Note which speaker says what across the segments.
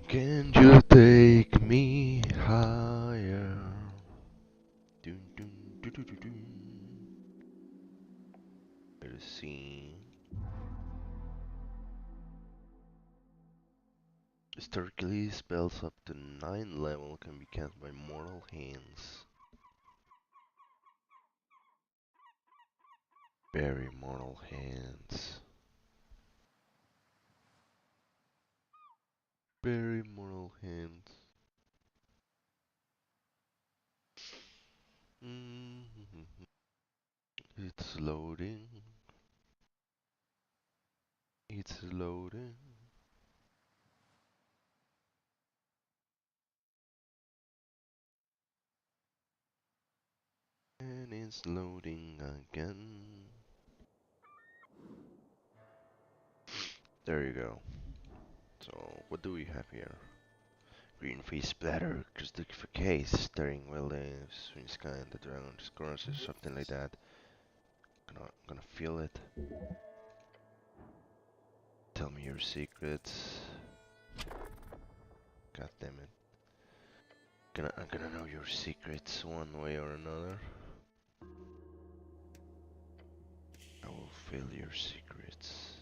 Speaker 1: Can you take me higher? Dun, dun, dun, dun, dun, dun. Let's see. Historically, spells up to 9 level can be cast by mortal hands. Very mortal hands. Very mortal hands. It's loading. It's loading. And it's loading again. There you go. So, what do we have here? Green face splatter, acoustic for case, steering wheel leaves, swing sky and the dragon scores or something like that. Gonna feel it. Tell me your secrets. God damn it. I'm gonna know your secrets one way or another. I will feel your secrets.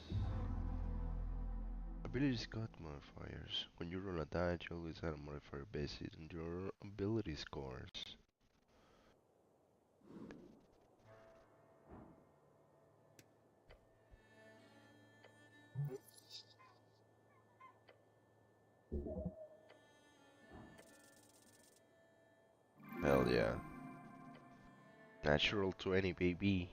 Speaker 1: Abilities got modifiers. When you roll a die, you always add a modifier based on your ability scores. Hell yeah. Natural 20, baby.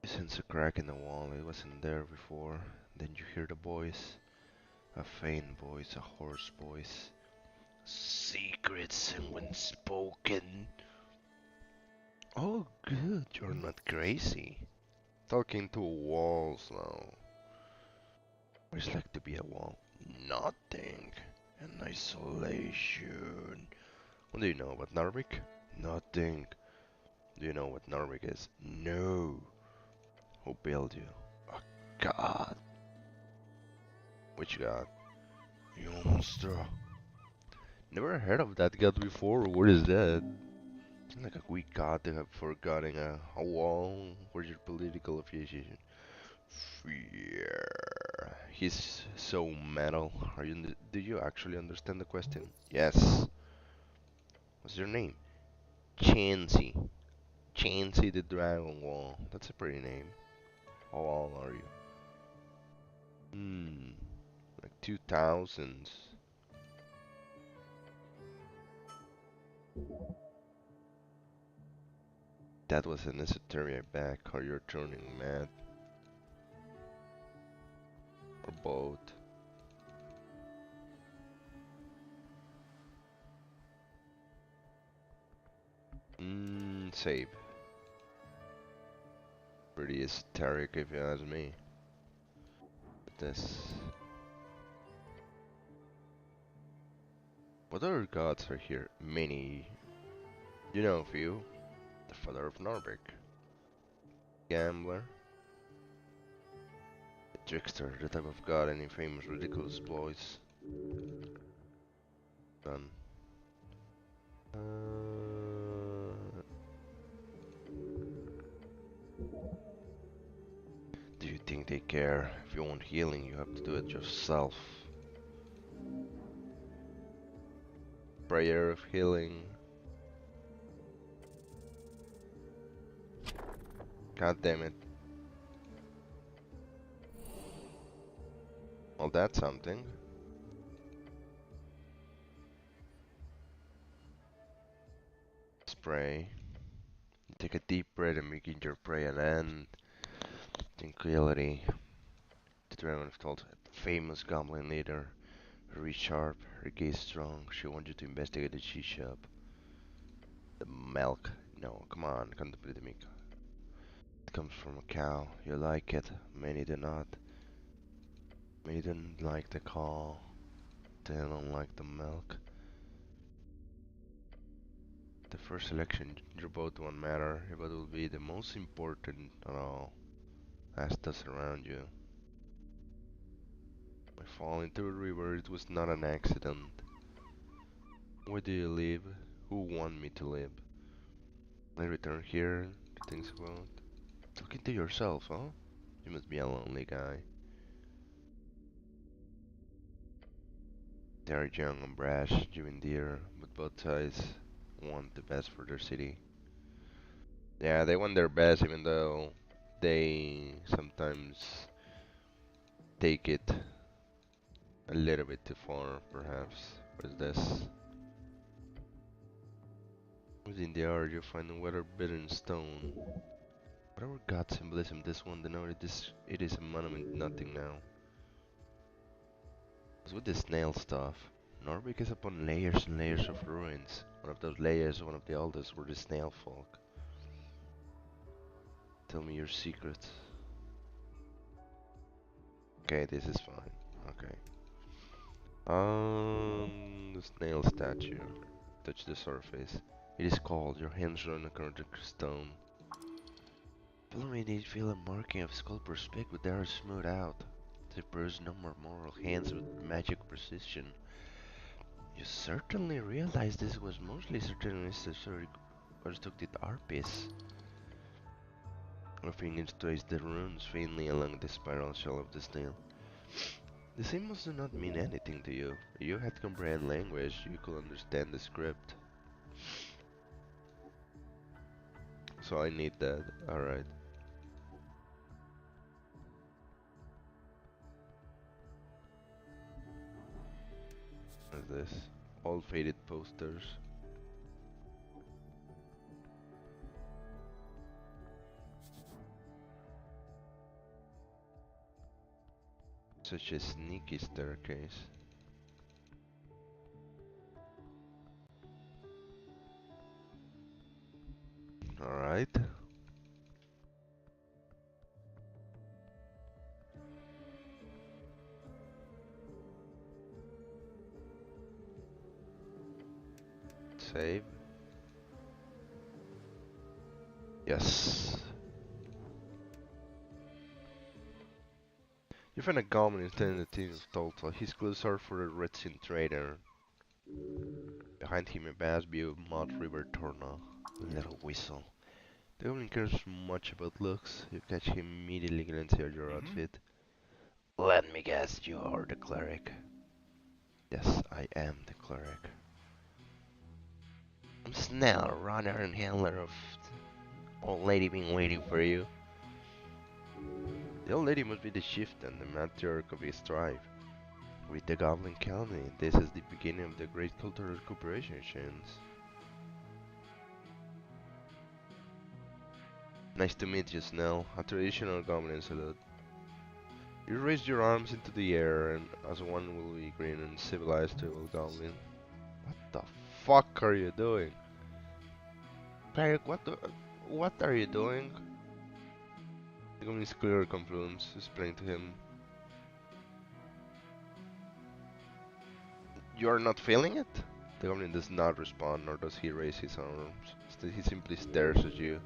Speaker 1: You sense a crack in the wall. It wasn't there before. Then you hear the voice. A faint voice, a hoarse voice. Secrets and when spoken. Oh, good. You're not crazy. Talking to walls now. What it's like to be a wall? Nothing. In isolation. What do you know about Narvik? Nothing. Do you know what Narvik is? No. Who built you? A god. Which god? You monster. Never heard of that god before. What is that? Sounds like a weak god to have forgotten a wall. Where's your political affiliation? Fear. He's so metal. Do you actually understand the question? Yes. What's your name? Chansey. Chansey the Dragon Wall. That's a pretty name. How old are you? Like 2000s. That was an esoteric back, or you're turning mad. Or both. Save. Pretty esoteric if you ask me. But this. What other gods are here? Many. You know a few. The father of Norbik. Gambler. The trickster, the type of god any famous ridiculous exploits. Done. Do you think they care? If you want healing, you have to do it yourself. Prayer of healing. God damn it. Well, that's something. Spray. Take a deep breath and begin your prayer and tranquility. The dragon is called famous goblin leader. Very sharp, her gaze strong. She wants you to investigate the cheese shop. The milk. No, come on, contemplate the milk. It comes from a cow. You like it. Many do not. Many don't like the cow. They don't like the milk. The first selection, your vote won't matter. Your vote will be the most important of all. Ask those around you. I fall into a river, it was not an accident. Where do you live? Who want me to live? I return here, things about. Talking to yourself, huh? You must be a lonely guy. They are young and brash, you and dear, but both sides want the best for their city. Yeah, they want their best even though they sometimes take it a little bit too far, perhaps. What is this? Within the art, you find a weather-beaten stone. Whatever god symbolism this one denoted, it is a monument, nothing now. What's with the snail stuff? Norvik is upon layers and layers of ruins. One of those layers, one of the oldest, were the snail folk. Tell me your secrets. Okay, this is fine. Okay. The snail statue. Touch the surface. It is cold. Your hands run across the stone. Follow me, they feel a marking of sculptor's pick, but they are smoothed out. They bruise no more moral hands with magic precision. You certainly realize this was mostly certain necessary constructed art piece. Our fingers trace the runes faintly along the spiral shell of the snail. The symbols do not mean anything to you. If you had comprehend language, you could understand the script. So I need that. Alright. What is this? All faded posters. Such a sneaky staircase. Alright. Save. Yes. You find a goblin in the team of Tolta. His clothes are for a red sin trader. Behind him a vast view of Mud River Torna. A little whistle. The goblin cares much about looks. You catch him immediately glancing at your outfit. Let me guess, you are the cleric. Yes, I am the cleric. I'm Snell, runner and handler of old lady been waiting for you. The old lady must be the chieftain, the matriarch of his tribe. With the goblin colony, this is the beginning of the great cultural cooperation chains. Nice to meet you, Snell. A traditional goblin salute. You raise your arms into the air, and as one will be green and civilized to a goblin. What the fuck are you doing? Cleric, what are you doing? The goblin's clear confluence explained to him. You are not feeling it? The goblin does not respond, nor does he raise his arms. Instead, he simply stares at you.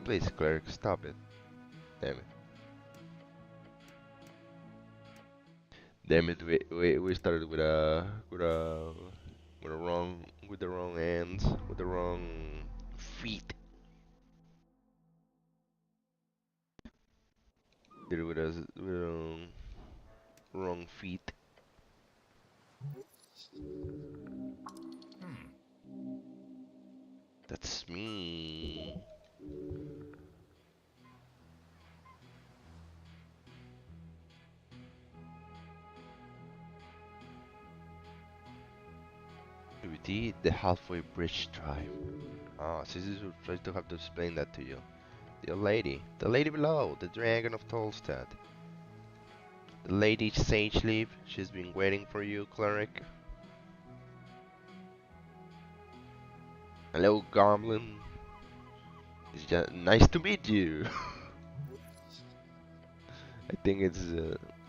Speaker 1: Please, cleric, stop it. Damn it. Damn it, we started with the wrong hands, with the wrong feet. Did it with us with the wrong feet. That's me. The halfway bridge tribe. Ah, so this is try to have to explain that to you. The old lady. The lady below, the dragon of Tolstad. The lady Sage Leaf, she's been waiting for you, cleric. Hello, goblin. It's just nice to meet you. I think it's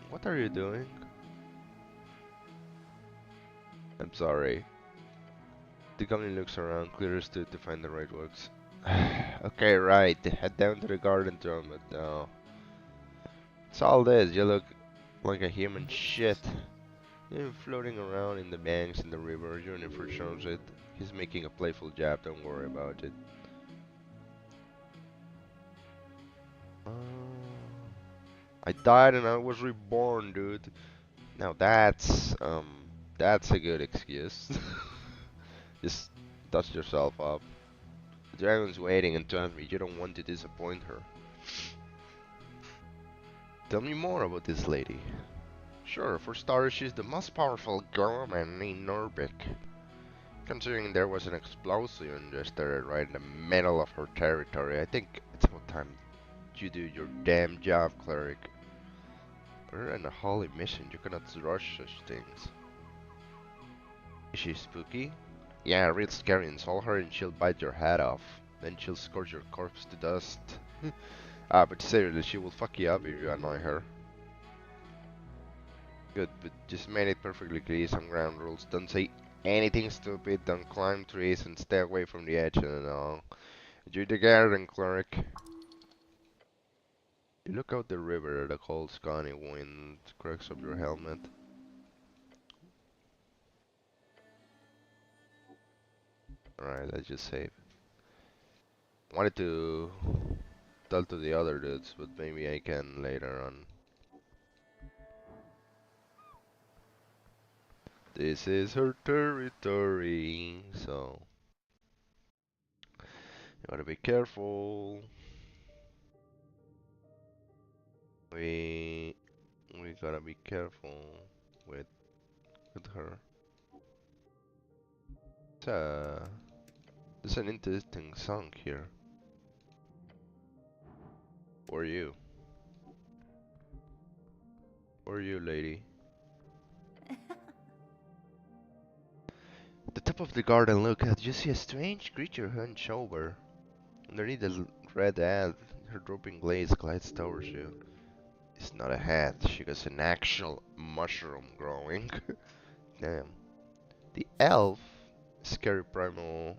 Speaker 1: what are you doing? I'm sorry. The goblin looks around, clears to find the right words. Okay, right. Head down to the garden drum, but no. It's all this. You look like a human shit. They're floating around in the banks in the river. Juniper shows it. He's making a playful jab, don't worry about it. Uh, I died and I was reborn, dude. Now that's a good excuse. Just dust yourself up. The dragon's waiting and tells me you don't want to disappoint her. Tell me more about this lady. Sure, for starters, she's the most powerful government in Norbik. Considering there was an explosion yesterday right in the middle of her territory, I think it's about time you do your damn job, cleric. We're on a holy mission, you cannot rush such things. Is she spooky? Yeah, real scary. Insult her and she'll bite your head off. Then she'll scorch your corpse to dust. But seriously, she will fuck you up if you annoy her. Good, but just made it perfectly clear some ground rules. Don't say anything stupid, don't climb trees, and stay away from the edge and all. Enjoy the garden, cleric. You look out the river, the cold scrawny wind cracks up your helmet. Alright, let's just save. Wanted to tell to the other dudes, but maybe I can later on. This is her territory, so you gotta be careful. We we gotta be careful with her. Uh, there's an interesting song here. For you. For you, lady. At the top of the garden, look at you see a strange creature hunched over. Underneath the red head, her drooping glaze glides towards you. It's not a head, she got an actual mushroom growing. Damn. The elf, scary primal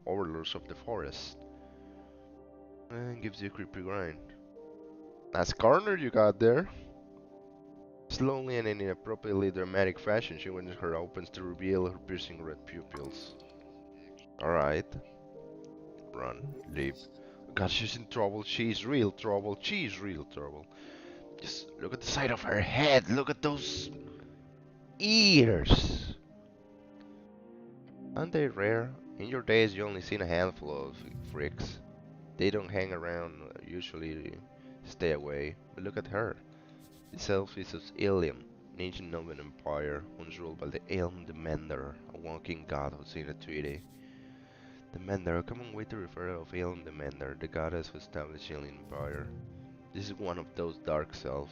Speaker 1: overlords of the forest, and gives you a creepy grind. Nice corner you got there. Slowly and in an appropriately dramatic fashion, she opens her opens to reveal her piercing red pupils. Alright. Run. Leave. God, she's in trouble. She's real trouble. She's real trouble. Just look at the side of her head. Look at those ears. Aren't they rare? In your days, you only seen a handful of freaks. They don't hang around. Usually stay away. But look at her. The self is of Ilium, an ancient Novan empire, once ruled by the Ilm the Mender, a walking god who's in a treaty. The Mender, a common way to refer of Ilm the Mender, the goddess who established the Alien Empire. This is one of those dark selves.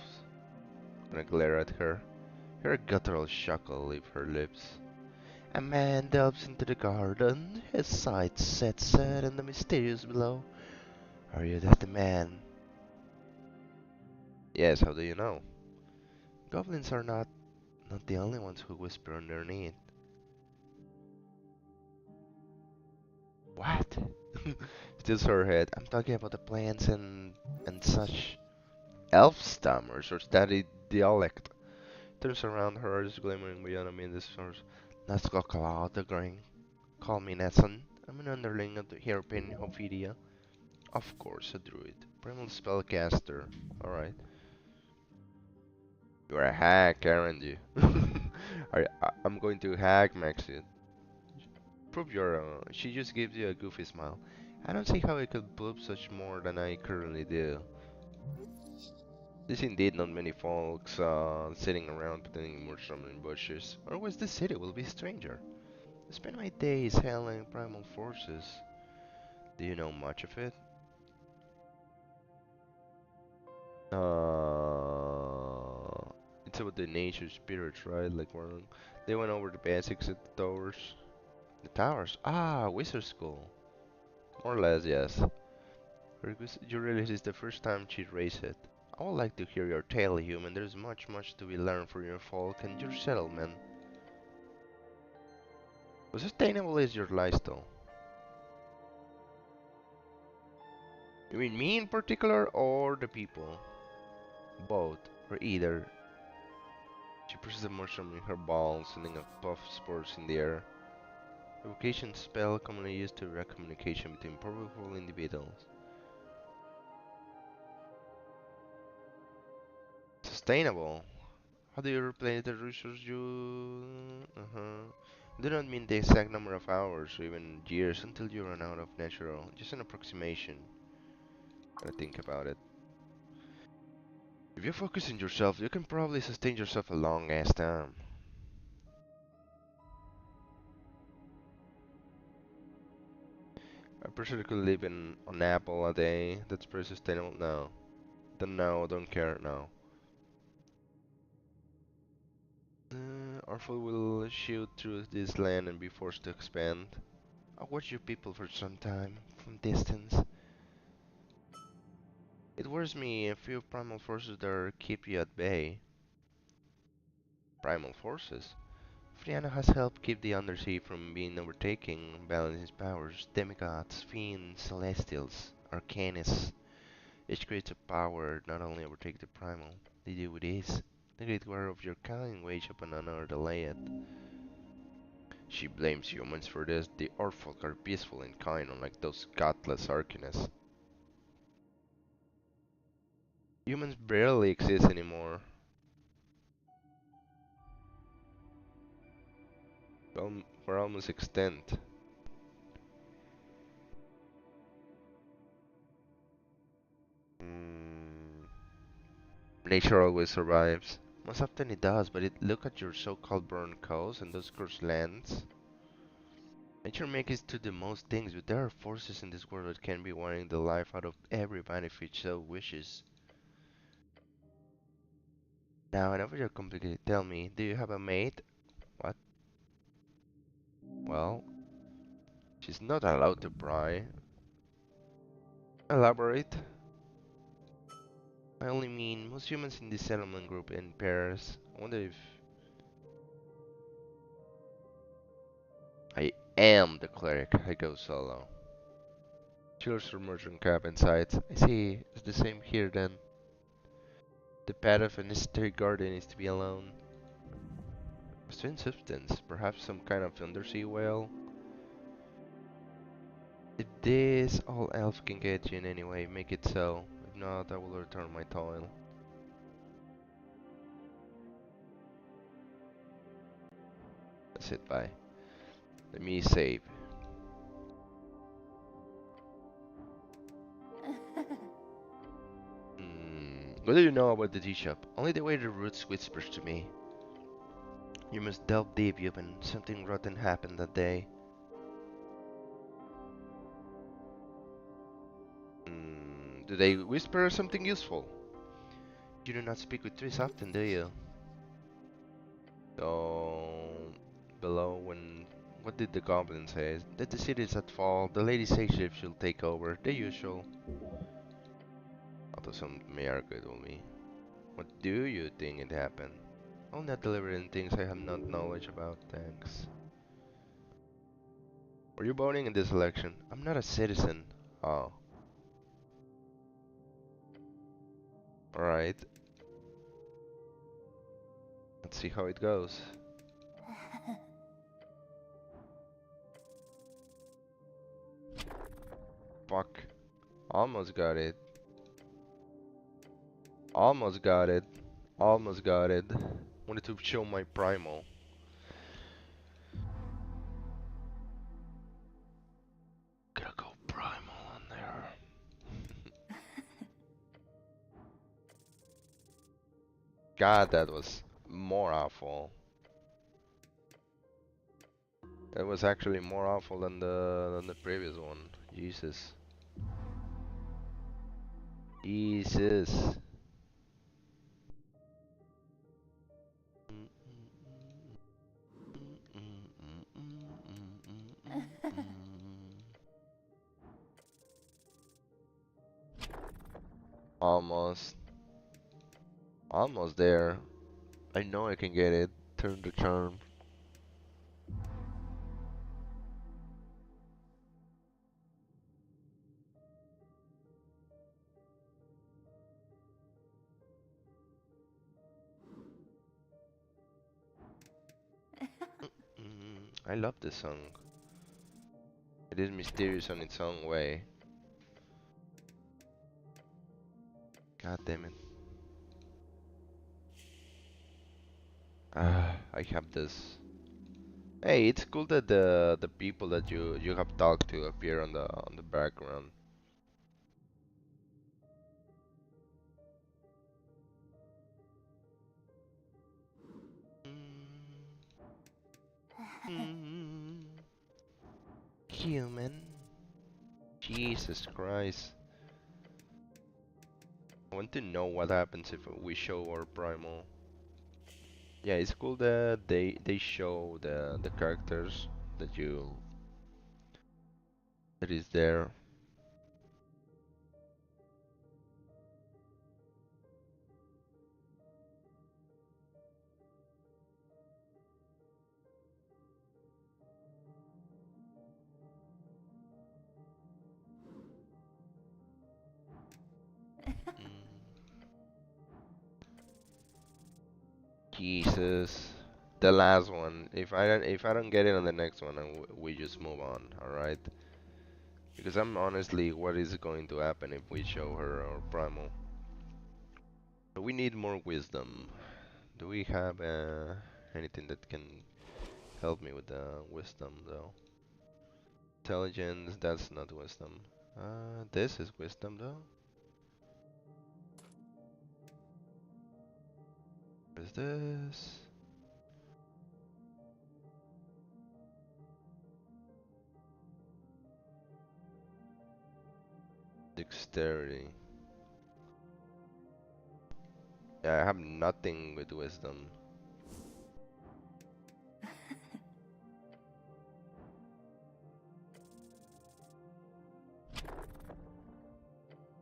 Speaker 1: When I glare at her, hear a guttural chuckle leave her lips. A man delves into the garden, his sights set in the mysterious below. Are you that the man? Yes, how do you know? Goblins are not the only ones who whisper underneath. What? Tilts her head. I'm talking about the plants and such. Elf stammers or studied dialect. Turns around, her eyes glimmering beyond a minute source. Nazgokala the Green. Call me Nesson. I'm an underling of the Hairpin Ophidia. Of course, a druid. Primal spellcaster. Alright. You're a hack, aren't you? I'm going to hack Max it. Prove your she just gives you a goofy smile. I don't see how I could prove such more than I currently do. There's indeed not many folks sitting around pretending mushroom in bushes. Otherwise the city will be a stranger. I spend my days hailing primal forces. Do you know much of it? It's about the nature spirits, right? Like they went over the basics at the towers. The towers? Ah, wizard school. More or less, yes. You realize it's the first time she raised it. I would like to hear your tale, human. There's much to be learned from your folk and your settlement. How sustainable is your lifestyle? You mean me in particular, or the people? Both, or either. She pushes the mushroom in her ball, sending a puff of spores in the air. Evocation spell commonly used to direct communication between powerful individuals. Sustainable. How do you replay the resource you... Do not mean the exact number of hours or even years until you run out of natural. Just an approximation. Gotta think about it. If you focus on yourself, you can probably sustain yourself a long ass time. A person could live in an apple a day. That's pretty sustainable. No. Don't know, don't care, no. Our food will shoot through this land and be forced to expand. I'll watch your people for some time, from distance. It worries me a few primal forces that keep you at bay. Primal forces? Friana has helped keep the Undersea from being overtaken, balancing its powers. Demigods, fiends, celestials, arcanists. Each creates a power not only overtake the primal, they do with ease. The great war of your kind wage upon another delay it. She blames humans for this. The Earthfolk are peaceful and kind, unlike those godless arcanists. Humans barely exist anymore. We're almost extinct. Mm, Nature always survives. Most often it does, but look at your so-called burned coast and those cursed lands. Nature makes it to the most things, but there are forces in this world that can be wanting the life out of everybody if it so wishes. Now, enough of your complicated. Tell me, do you have a mate? What? Well, she's not allowed to pry. Elaborate. I only mean, most humans in this settlement group in pairs. I wonder if I am the cleric. I go solo. Chillers from merchant cabin sites. I see. It's the same here then. The path of an esoteric garden is to be alone. A strange substance, perhaps some kind of undersea whale. If this all elf can get you in any way, make it so. If not, I will return my toil. That's it, bye. Let me save. What do you know about the tea shop? Only the way the roots whispers to me. You must delve deep, Yuban. Something rotten happened that day. Do they whisper something useful? You do not speak with trees often, do you? So, below, what did the goblin say? That the city is at fall, the lady shapeshift should take over, the usual. Although some may argue it will be. What do you think it happened? I'll not deliver in things I have not knowledge about, thanks. Were you voting in this election? I'm not a citizen. Oh. Alright. Let's see how it goes. Fuck. Almost got it. Almost got it. Almost got it. Wanted to show my primal. Gotta go primal on there. God, that was more awful. That was actually more awful than the previous one. Jesus. Jesus. Almost. Almost there. I know I can get it. Turn the charm. I love this song. It is mysterious on its own way. God damn it. I have this. Hey, it's cool that the people that you have talked to appear on the background. Human. Jesus Christ. I want to know what happens if we show our primal. Yeah, it's cool that they show the characters that you that is there. Mm, Jesus. The last one. If I don't get it on the next one, then we just move on, all right? Because I'm honestly, what is going to happen if we show her our primal? So we need more wisdom. Do we have anything that can help me with the wisdom though? Intelligence, that's not wisdom. This is wisdom though. What is this? Dexterity. Yeah, I have nothing with wisdom.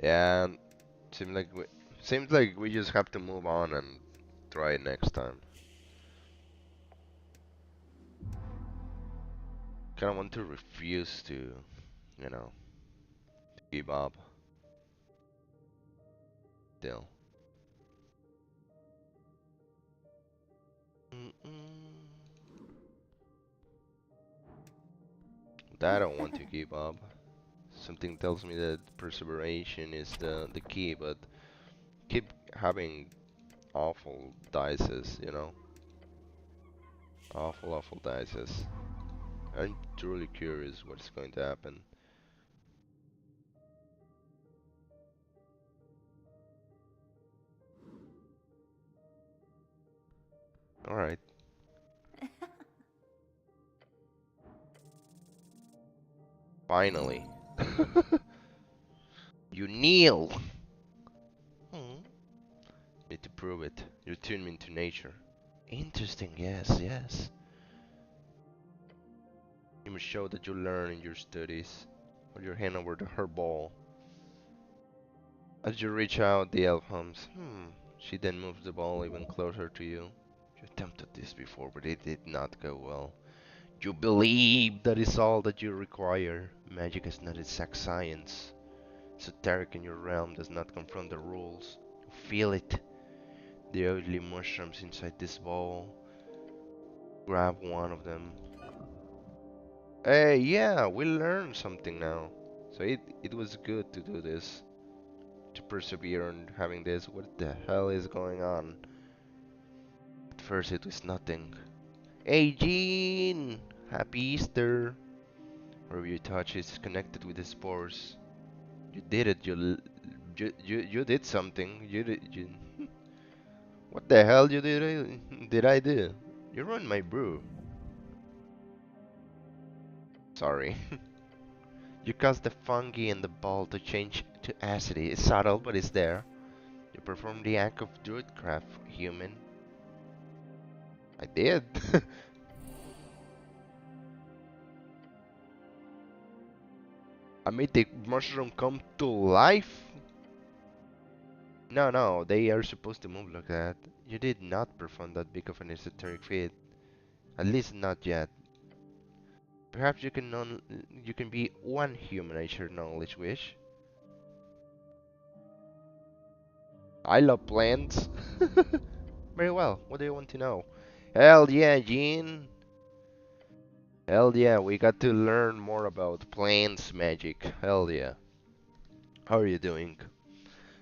Speaker 1: Yeah, seems like we just have to move on and try it next time. Kinda want to refuse to, you know, to give up. Still. I don't want to give up. Something tells me that perseveration is the key, but keep having awful dices, you know? Awful dices. I'm truly curious what's going to happen. Alright. Finally. You kneel! Hmm. Need to prove it. You tune me into nature. Interesting, yes, yes. You must show that you learn in your studies. Put your hand over her ball. As you reach out, the elf hums. She then moves the ball even closer to you. You attempted this before, but it did not go well. You believe that is all that you require. Magic is not exact science. Esoteric in your realm does not confront the rules. You feel it. The oily mushrooms inside this ball. Grab one of them. Hey, yeah, we learned something now. So it was good to do this. To persevere on having this. What the hell is going on? At first it was nothing. Hey, Jean! Happy Easter! Wherever you touch is connected with the spores. You did it. You did something. You did. What the hell you did I do? You ruined my brew. Sorry. You caused the fungi in the ball to change to acidity. It's subtle, but it's there. You performed the act of druidcraft, human. I did. I made the mushroom come to life. No, no, they are supposed to move like that. You did not perform that big of an esoteric feat. At least not yet. Perhaps you can be one human I share knowledge wish. I love plants. Very well. What do you want to know? Hell yeah, Jean. Hell yeah, we got to learn more about plants magic. Hell yeah. How are you doing?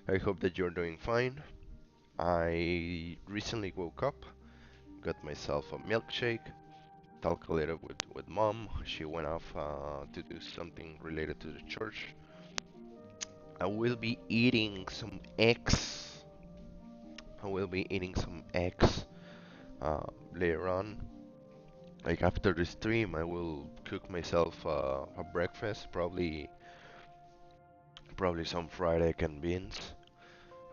Speaker 1: I hope that you're doing fine. I recently woke up, got myself a milkshake, talked a little with mom. She went off to do something related to the church. I will be eating some eggs. I will be eating some eggs later on. Like after the stream, I will cook myself a breakfast, probably some fried egg and beans.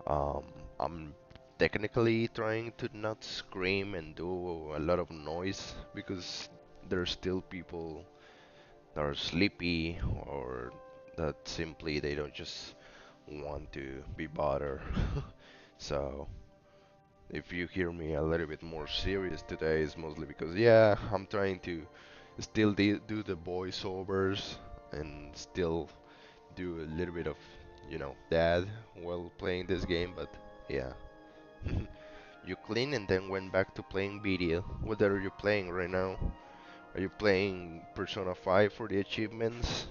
Speaker 1: Um, I'm technically trying to not scream and do a lot of noise because there's still people that are sleepy or that simply they don't just want to be bothered. So if you hear me a little bit more serious today, it's mostly because yeah, I'm trying to still do the voiceovers and still do a little bit of, dad while playing this game, but yeah. You clean and then went back to playing video. What are you playing right now? Are you playing Persona 5 for the achievements?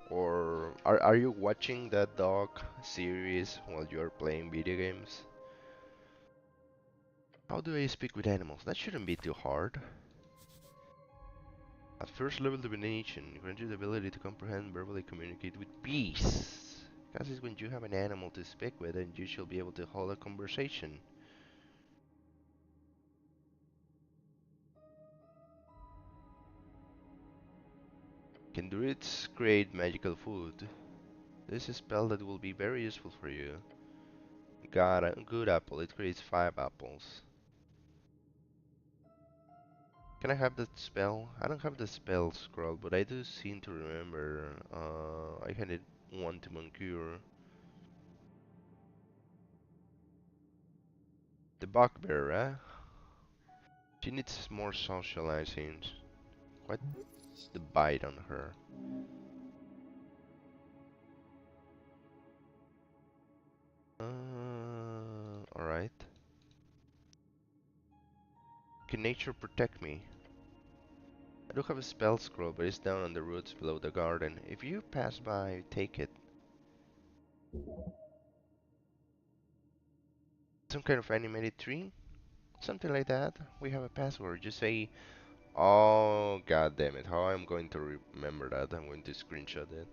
Speaker 1: Or are you watching that dog series while you're playing video games? How do I speak with animals? That shouldn't be too hard. At first level divination, grant you the ability to comprehend verbally communicate with beasts. That is when you have an animal to speak with and you shall be able to hold a conversation. Can druids create magical food? This is a spell that will be very useful for you. Got a good apple, it creates 5 apples. Can I have that spell? I don't have the spell scroll, but I do seem to remember I handed one to Moncure. The bugbear, eh? She needs more socializing. What the bite on her? Alright. Can nature protect me? I do have a spell scroll, but it's down on the roots below the garden. If you pass by, take it. Some kind of animated tree? Something like that. We have a password. Just say, oh, god damn it. How I'm going to remember that? I'm going to screenshot it.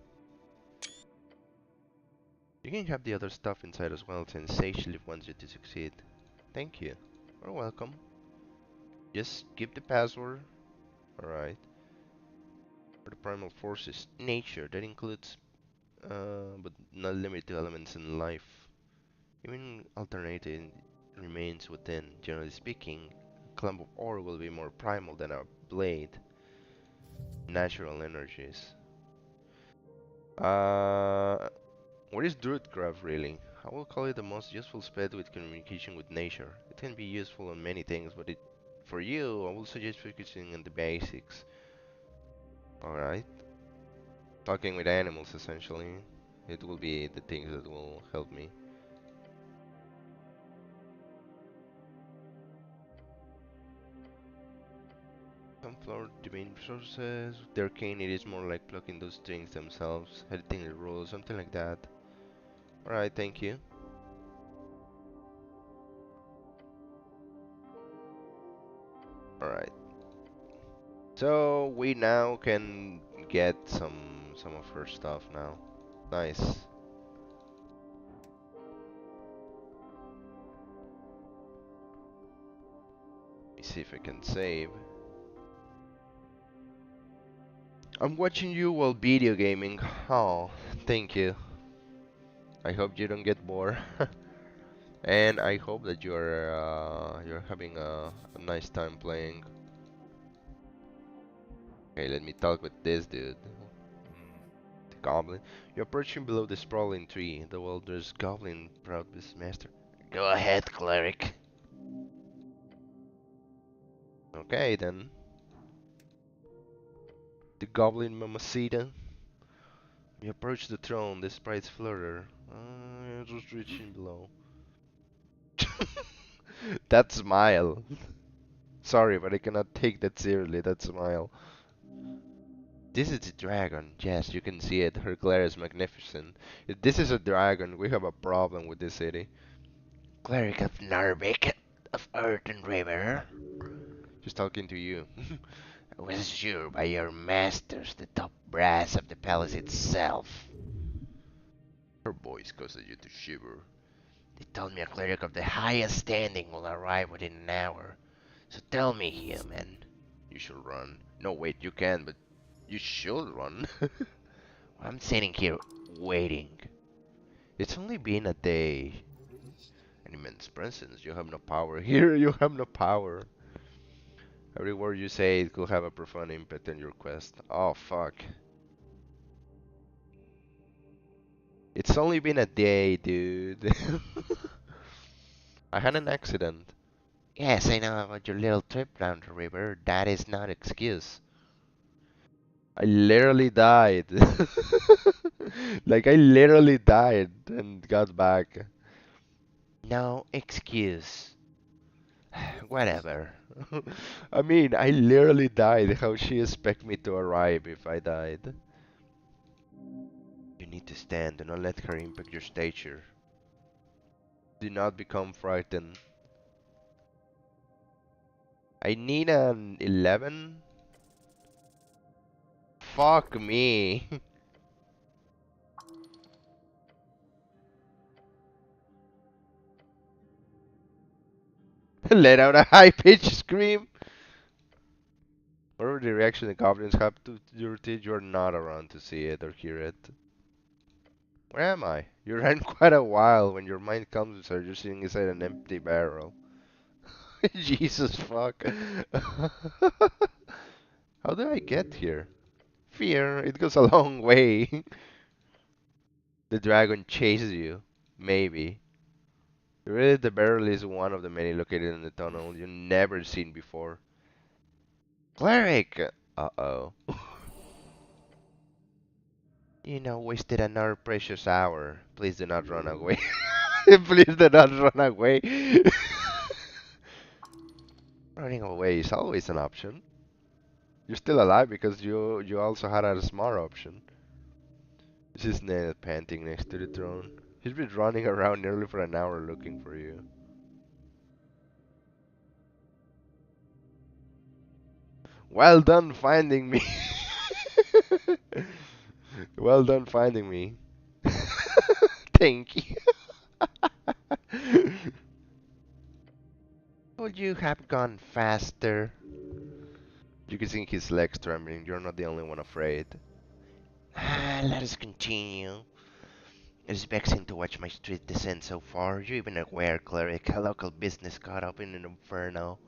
Speaker 1: You can have the other stuff inside as well, since Sage Leaf wants you to succeed. Thank you. You're welcome. Just give the password. Alright. For the primal forces, nature, that includes, but not limited to elements in life. Even alternating remains within. Generally speaking, a clump of ore will be more primal than a blade. Natural energies. What is Druidcraft really? I will call it the most useful spell with communication with nature. It can be useful on many things, but for you, I will suggest focusing on the basics. Alright. Talking with animals, essentially. It will be the things that will help me. Sunflower, divine resources. The arcane, it is more like plucking those things themselves, editing the rules, something like that. Alright, thank you. Alright. So we now can get some of her stuff now. Nice. Let me see if I can save. I'm watching you while video gaming. Oh, thank you. I hope you don't get bored. And I hope that you're having a nice time playing. Okay, let me talk with this dude. The goblin. You're approaching below the sprawling tree. The Welder's goblin proud master. Go ahead, cleric. Okay then. The goblin mamacita. You approach the throne. The sprites flutter. Just reaching below. That smile. Sorry, but I cannot take that seriously. That smile. This is a dragon. Yes, you can see it. Her glare is magnificent. If this is a dragon, we have a problem with this city. Cleric of Narvik, of Earth and River. She's talking to you. I was assured by your masters, the top brass of the palace itself. Her voice causes you to shiver. They told me a cleric of the highest standing will arrive within an hour. So tell me, human. You should run. No, wait, you can, but you should run. I'm sitting here waiting. It's only been a day. An immense presence. You have no power. Here, you have no power. Every word you say it could have a profound impact on your quest. Oh, fuck. It's only been a day, dude. I had an accident. Yes, I know about your little trip down the river. That is not excuse. I literally died. Like, I literally died and got back. No excuse. Whatever. I mean, I literally died. How she expect me to arrive if I died? You need to stand. Do not let her impact your stature. Do not become frightened. I need an 11? Fuck me. Let out a high-pitched scream. Whatever the reaction the goblins have to your teeth, you're not around to see it or hear it. Where am I? You ran quite a while. When your mind comes to start, you're sitting inside an empty barrel. Jesus fuck. How did I get here? Fear, it goes a long way. The dragon chases you. Maybe. Really, the barrel is one of the many located in the tunnel you've never seen before. Cleric! Uh-oh. You know, wasted another precious hour. Please do not run away. Please do not run away. Running away is always an option. You're still alive because you also had a smart option. This is Ned panting next to the throne. He's been running around nearly for an hour looking for you. Well done finding me. Well done finding me. Thank you. Would you have gone faster? You can see his legs trembling. You're not the only one afraid. Let us continue. It is vexing to watch my street descend so far. You even aware, cleric, a local business caught up in an inferno.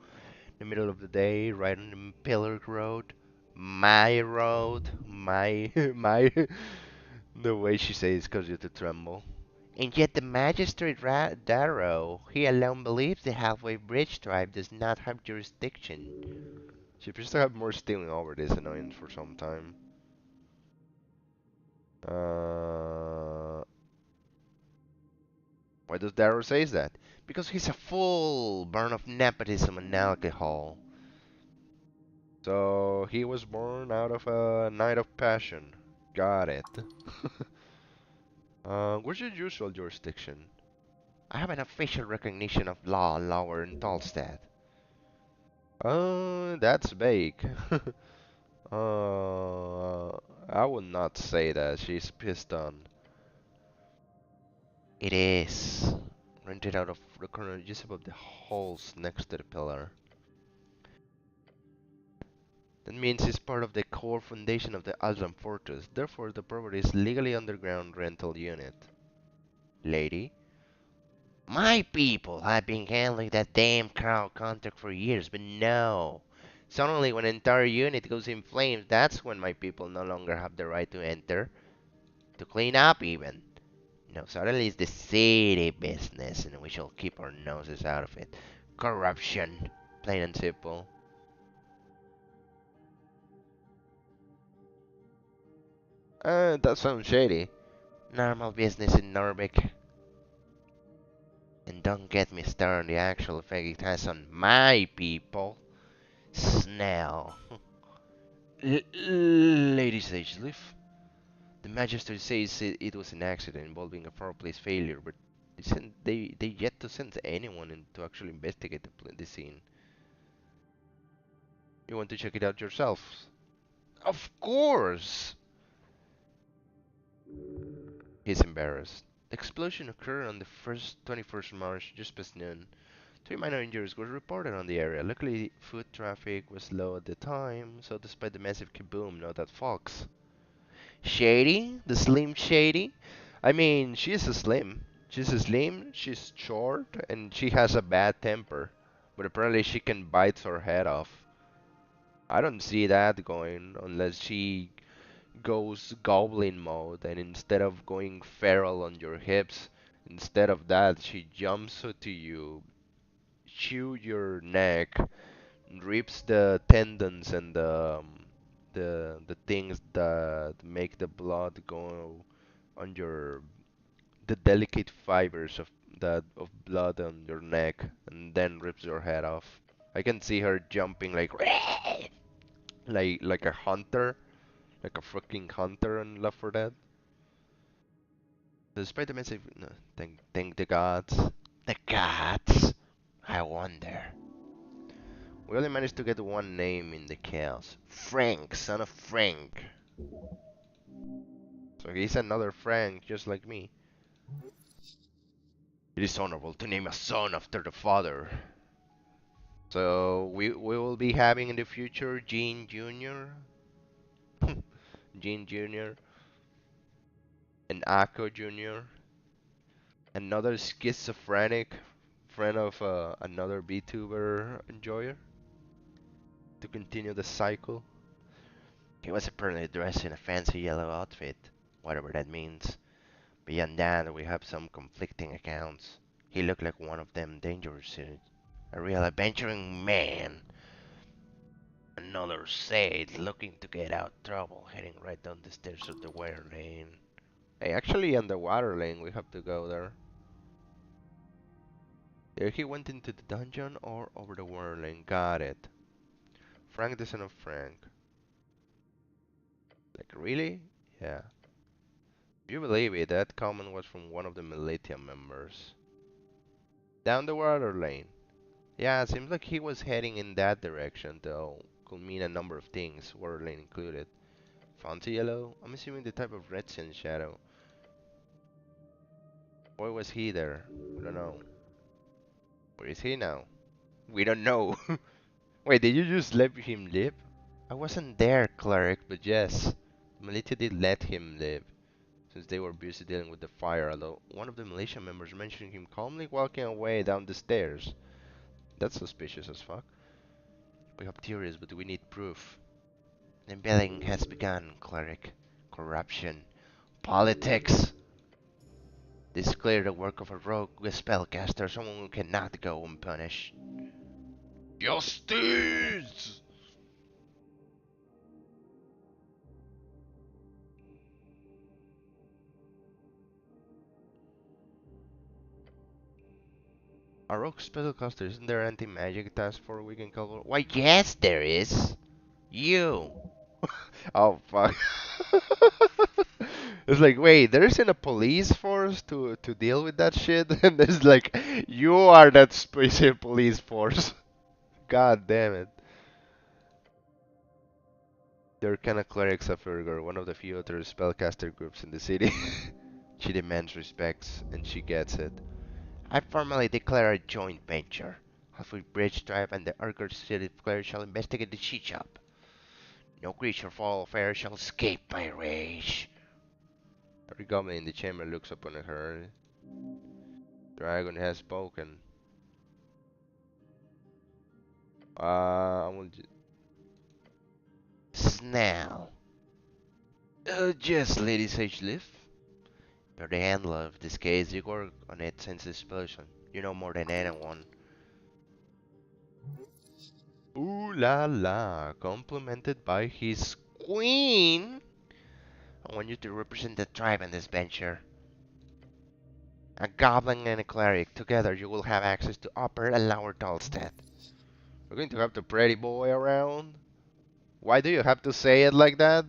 Speaker 1: In the middle of the day, right on the pillar road. My road. My. The way she says causes you to tremble. And yet the magistrate Darrow, he alone believes the halfway bridge tribe does not have jurisdiction. She appears to have more stealing over this annoyance for some time. Why does Darrow say that? Because he's a fool, born of nepotism and alcohol. So he was born out of a night of passion. Got it. What's your usual jurisdiction? I have an official recognition of law lower in Tolstad. That's vague. I would not say that. She's pissed on. It is. Rented out of the corner just above the holes next to the pillar. That means it's part of the core foundation of the Aldram Fortress. Therefore, the property is legally underground rental unit. Lady? My people have been handling that damn crowd contract for years, but no. Suddenly, when an entire unit goes in flames, that's when my people no longer have the right to enter. To clean up, even. No, suddenly it's the city business, and we shall keep our noses out of it. Corruption. Plain and simple. That sounds shady. Normal business in Norbik. And don't get me started on the actual effect it has on my people. Snell. Lady Sageleaf, the Magister says it was an accident involving a fireplace failure, but they yet to send anyone in to actually investigate the scene. You want to check it out yourself? Of course! He's embarrassed. The explosion occurred on the 21st March, just past noon. 3 minor injuries were reported on the area. Luckily, foot traffic was low at the time, so despite the massive kaboom, no that Fox. Shady? The Slim Shady? I mean, she's a slim. She's a slim, she's short, and she has a bad temper. But apparently she can bite her head off. I don't see that going unless she goes goblin mode and instead of going feral on your hips, instead of that, she jumps to you, chew your neck, rips the tendons and the things that make the blood go on your the delicate fibers of blood on your neck and then rips your head off. I can see her jumping like like a hunter, like a freaking hunter on Left 4 Dead. Despite the massive, no, thank the gods, the gods. I wonder. We only managed to get one name in the chaos. Frank, son of Frank. So he's another Frank, just like me. It is honorable to name a son after the father. So we will be having in the future Gene Jr., Gene Jr., and Akko Jr., another schizophrenic friend of another VTuber enjoyer to continue the cycle. He was apparently dressed in a fancy yellow outfit, whatever that means. Beyond that, we have some conflicting accounts. He looked like one of them dangerous suits, a real adventuring man. Another said, looking to get out trouble, heading right down the stairs of the water lane. Hey, actually, on the water lane, we have to go there. Either he went into the dungeon or over the water lane. Got it. Frank the son of Frank. Like, really? Yeah. You believe it, that comment was from one of the militia members. Down the water lane. Yeah, it seems like he was heading in that direction, though. Could mean a number of things, water lane included. Fancy yellow? I'm assuming the type of red sin shadow. Why was he there? We don't know. Where is he now? We don't know. Wait, did you just let him live? I wasn't there, cleric, but yes. The militia did let him live, since they were busy dealing with the fire, although one of the militia members mentioned him calmly walking away down the stairs. That's suspicious as fuck. We have theories, but we need proof. The rebellion has begun, cleric. Corruption. Politics. This is clearly the work of a rogue spellcaster, someone who cannot go unpunished. Justice! A rogue spellcaster, isn't there anti-magic task force we can call? Why, yes, there is. You. Oh, fuck. It's like, wait, there isn't a police force to deal with that shit? And there's like, you are that special police force. God damn it. The Arcana Clerics of Urgur, one of the few other spellcaster groups in the city. She demands respects, and she gets it. I formally declare a joint venture. Halfway Bridge Tribe and the Urgur City Clerics shall investigate the sheet shop. No creature fall fair shall escape my rage. Every goblin in the chamber looks upon her. Dragon has spoken. I will Snell. Yes, Lady Sageleaf. You're the handler of this case. You work on it since the explosion. You know more than anyone. Ooh la la, complimented by his queen. I want you to represent the tribe in this venture. A goblin and a cleric. Together you will have access to Upper and Lower Dalstead. We're going to have the pretty boy around. Why do you have to say it like that?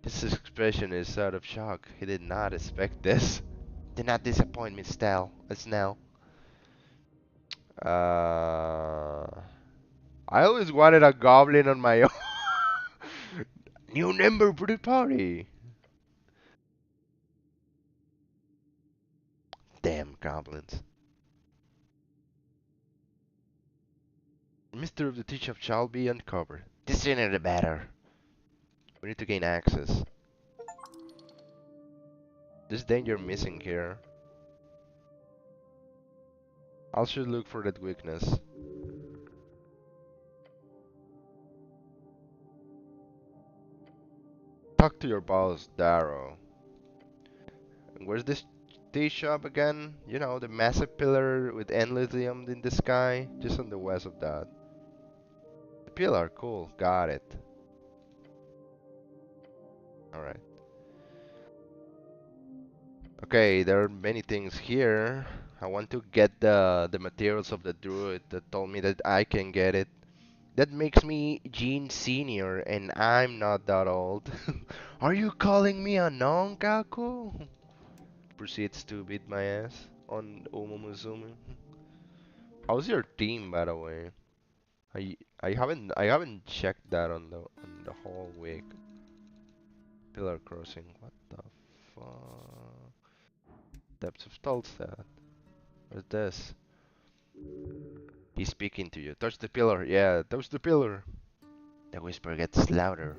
Speaker 1: His expression is out of shock. He did not expect this. Do not disappoint me, Snell. I always wanted a goblin on my own. New member for the party. Damn goblins. The mystery of the tea shop shall be uncovered. The sooner the better. We need to gain access. There's danger missing here. I should look for that weakness. Talk to your boss, Darrow. Where's this tea shop again? You know, the massive pillar with endless liam in the sky, just on the west of that. The pillar, cool, got it. Alright. Okay, there are many things here. I want to get the materials of the druid that told me that I can get it. That makes me Gene Senior, and I'm not that old. Are you calling me a nonkaku? Proceeds to beat my ass on Umumuzumu. How's your team, by the way? I haven't checked that on the whole week. Pillar crossing. What the fuck? Depths of Tolstad. What's this? He's speaking to you. Touch the pillar. Yeah, touch the pillar. The whisper gets louder.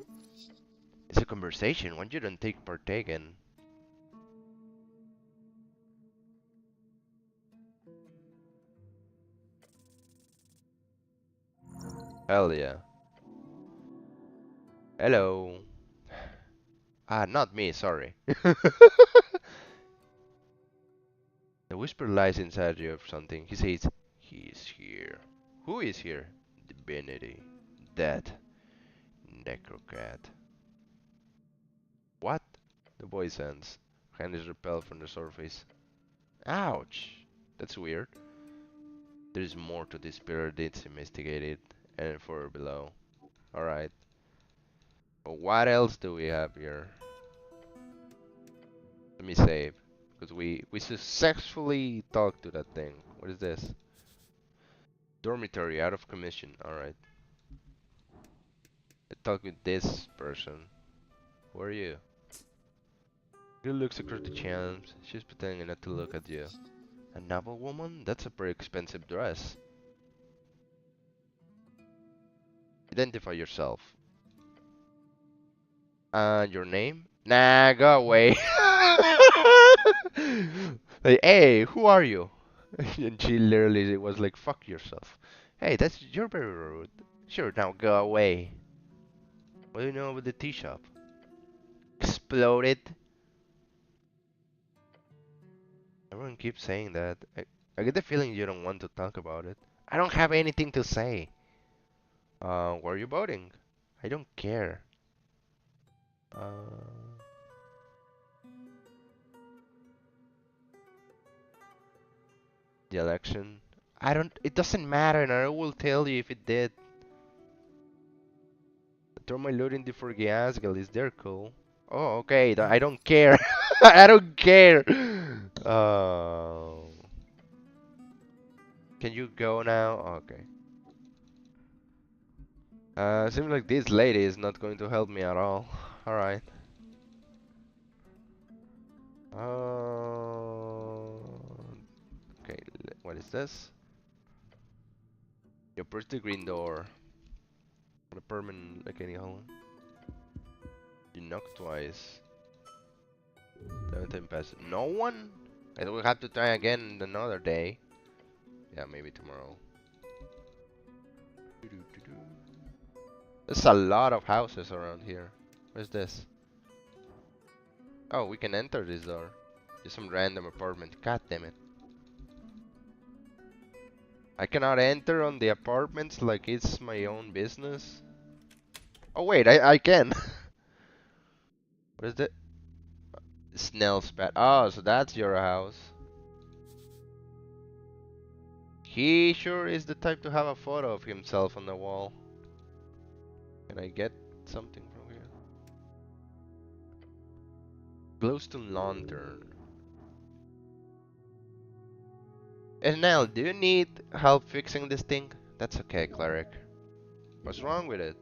Speaker 1: It's a conversation one you don't take partake in. Hell yeah. Hello. Ah, not me, sorry. The whisper lies inside you of something. He says, he is here. Who is here? Divinity. Dead. Necrocat. What? The boy sends. Hand is repelled from the surface. Ouch! That's weird. There is more to this pillar that's investigated and further below. Alright. But what else do we have here? Let me save. Because we successfully talked to that thing. What is this? Dormitory out of commission. Alright. I talked with this person. Who are you? He looks across the channels. She's pretending not to look at you. A noble woman? That's a pretty expensive dress. Identify yourself. Your name? Nah, go away. Like, hey, who are you? And she literally was like, fuck yourself. Hey, you're very rude. Sure, now go away. What do you know about the tea shop? Exploded. Everyone keeps saying that. I get the feeling you don't want to talk about it. I don't have anything to say. Where are you voting? I don't care. The election. It doesn't matter, and I will tell you if it did. Throw my loot in the Forgiasgal. Is there cool? Oh, okay. I don't care. I don't care. Can you go now? Okay. Seems like this lady is not going to help me at all. Alright. Okay, what is this? You push the green door. On a permanent, like any hole. You knock twice. 7 passes. No one? I will have to try again another day. Yeah, maybe tomorrow. There's a lot of houses around here. Where's this? Oh, we can enter this door. Just some random apartment. God damn it. I cannot enter on the apartments like it's my own business. Oh wait, I can. What is that? Snell's pet. Oh, so that's your house. He sure is the type to have a photo of himself on the wall. Can I get something from here? Glowstone lantern. And Nell, do you need help fixing this thing? That's okay, cleric. What's wrong with it?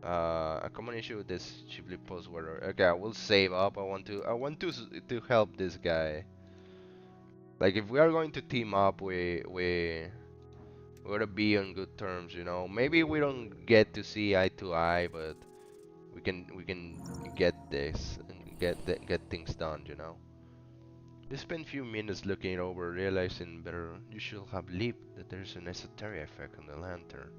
Speaker 1: A common issue with this cheaply post weather. Okay, I will save up. I want to help this guy. Like if we are going to team up, we gotta be on good terms, you know. Maybe we don't get to see eye to eye, but we can get this and get things done, you know. You spend few minutes looking it over, realizing better you should have leaped that there's an esoteric effect on the lantern.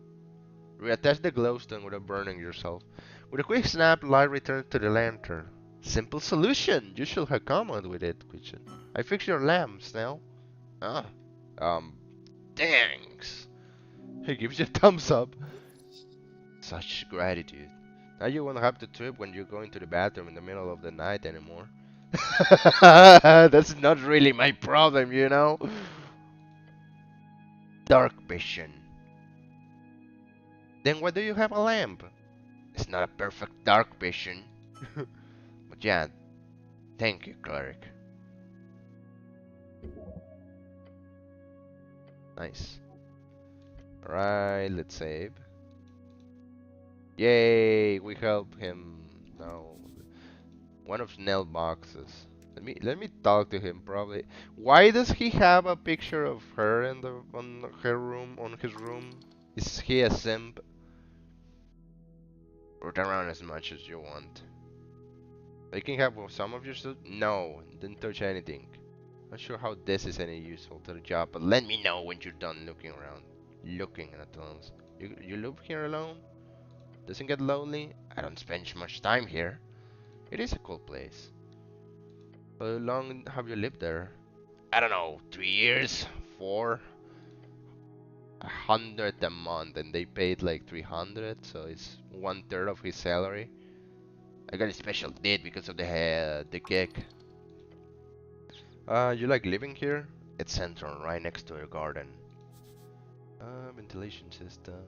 Speaker 1: Reattach the glowstone without burning yourself. With a quick snap, light returns to the lantern. Simple solution. You should have come on with it, Kitchen. I fixed your lamps now. Ah, um, thanks. He gives you a thumbs up. Such gratitude. Now you won't have to trip when you're going to the bathroom in the middle of the night anymore. That's not really my problem, you know? Dark vision. Then why do you have a lamp? It's not a perfect dark vision. But yeah, thank you, cleric. Nice. Alright, let's save. Yay, we help him now. One of Snell boxes. Let me talk to him probably. Why does he have a picture of her in the on her room on his room? Is he a simp? Root around as much as you want. I can have some of your stuff? No, didn't touch anything. Not sure how this is any useful to the job, but let me know when you're done looking around. Looking at things. You live here alone? Doesn't get lonely? I don't spend much time here. It is a cool place. How long have you lived there? I don't know, 3 years? 4? 100 a month, and they paid like 300, so it's 1/3 of his salary. I got a special date because of the gig. You like living here? It's central, right next to your garden. Ventilation system.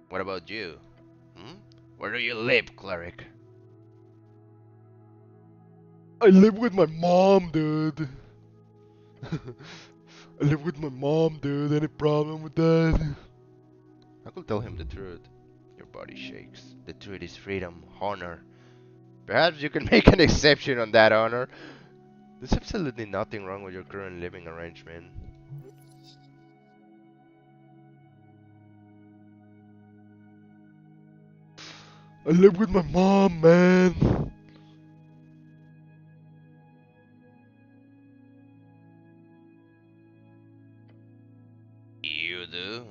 Speaker 1: What about you? Hmm? Where do you live, cleric? I live with my mom, dude. I live with my mom, dude. Any problem with that? I could tell him the truth. Your body shakes. The truth is freedom, honor. Perhaps you can make an exception on that honor. There's absolutely nothing wrong with your current living arrangement. I live with my mom, man. You do?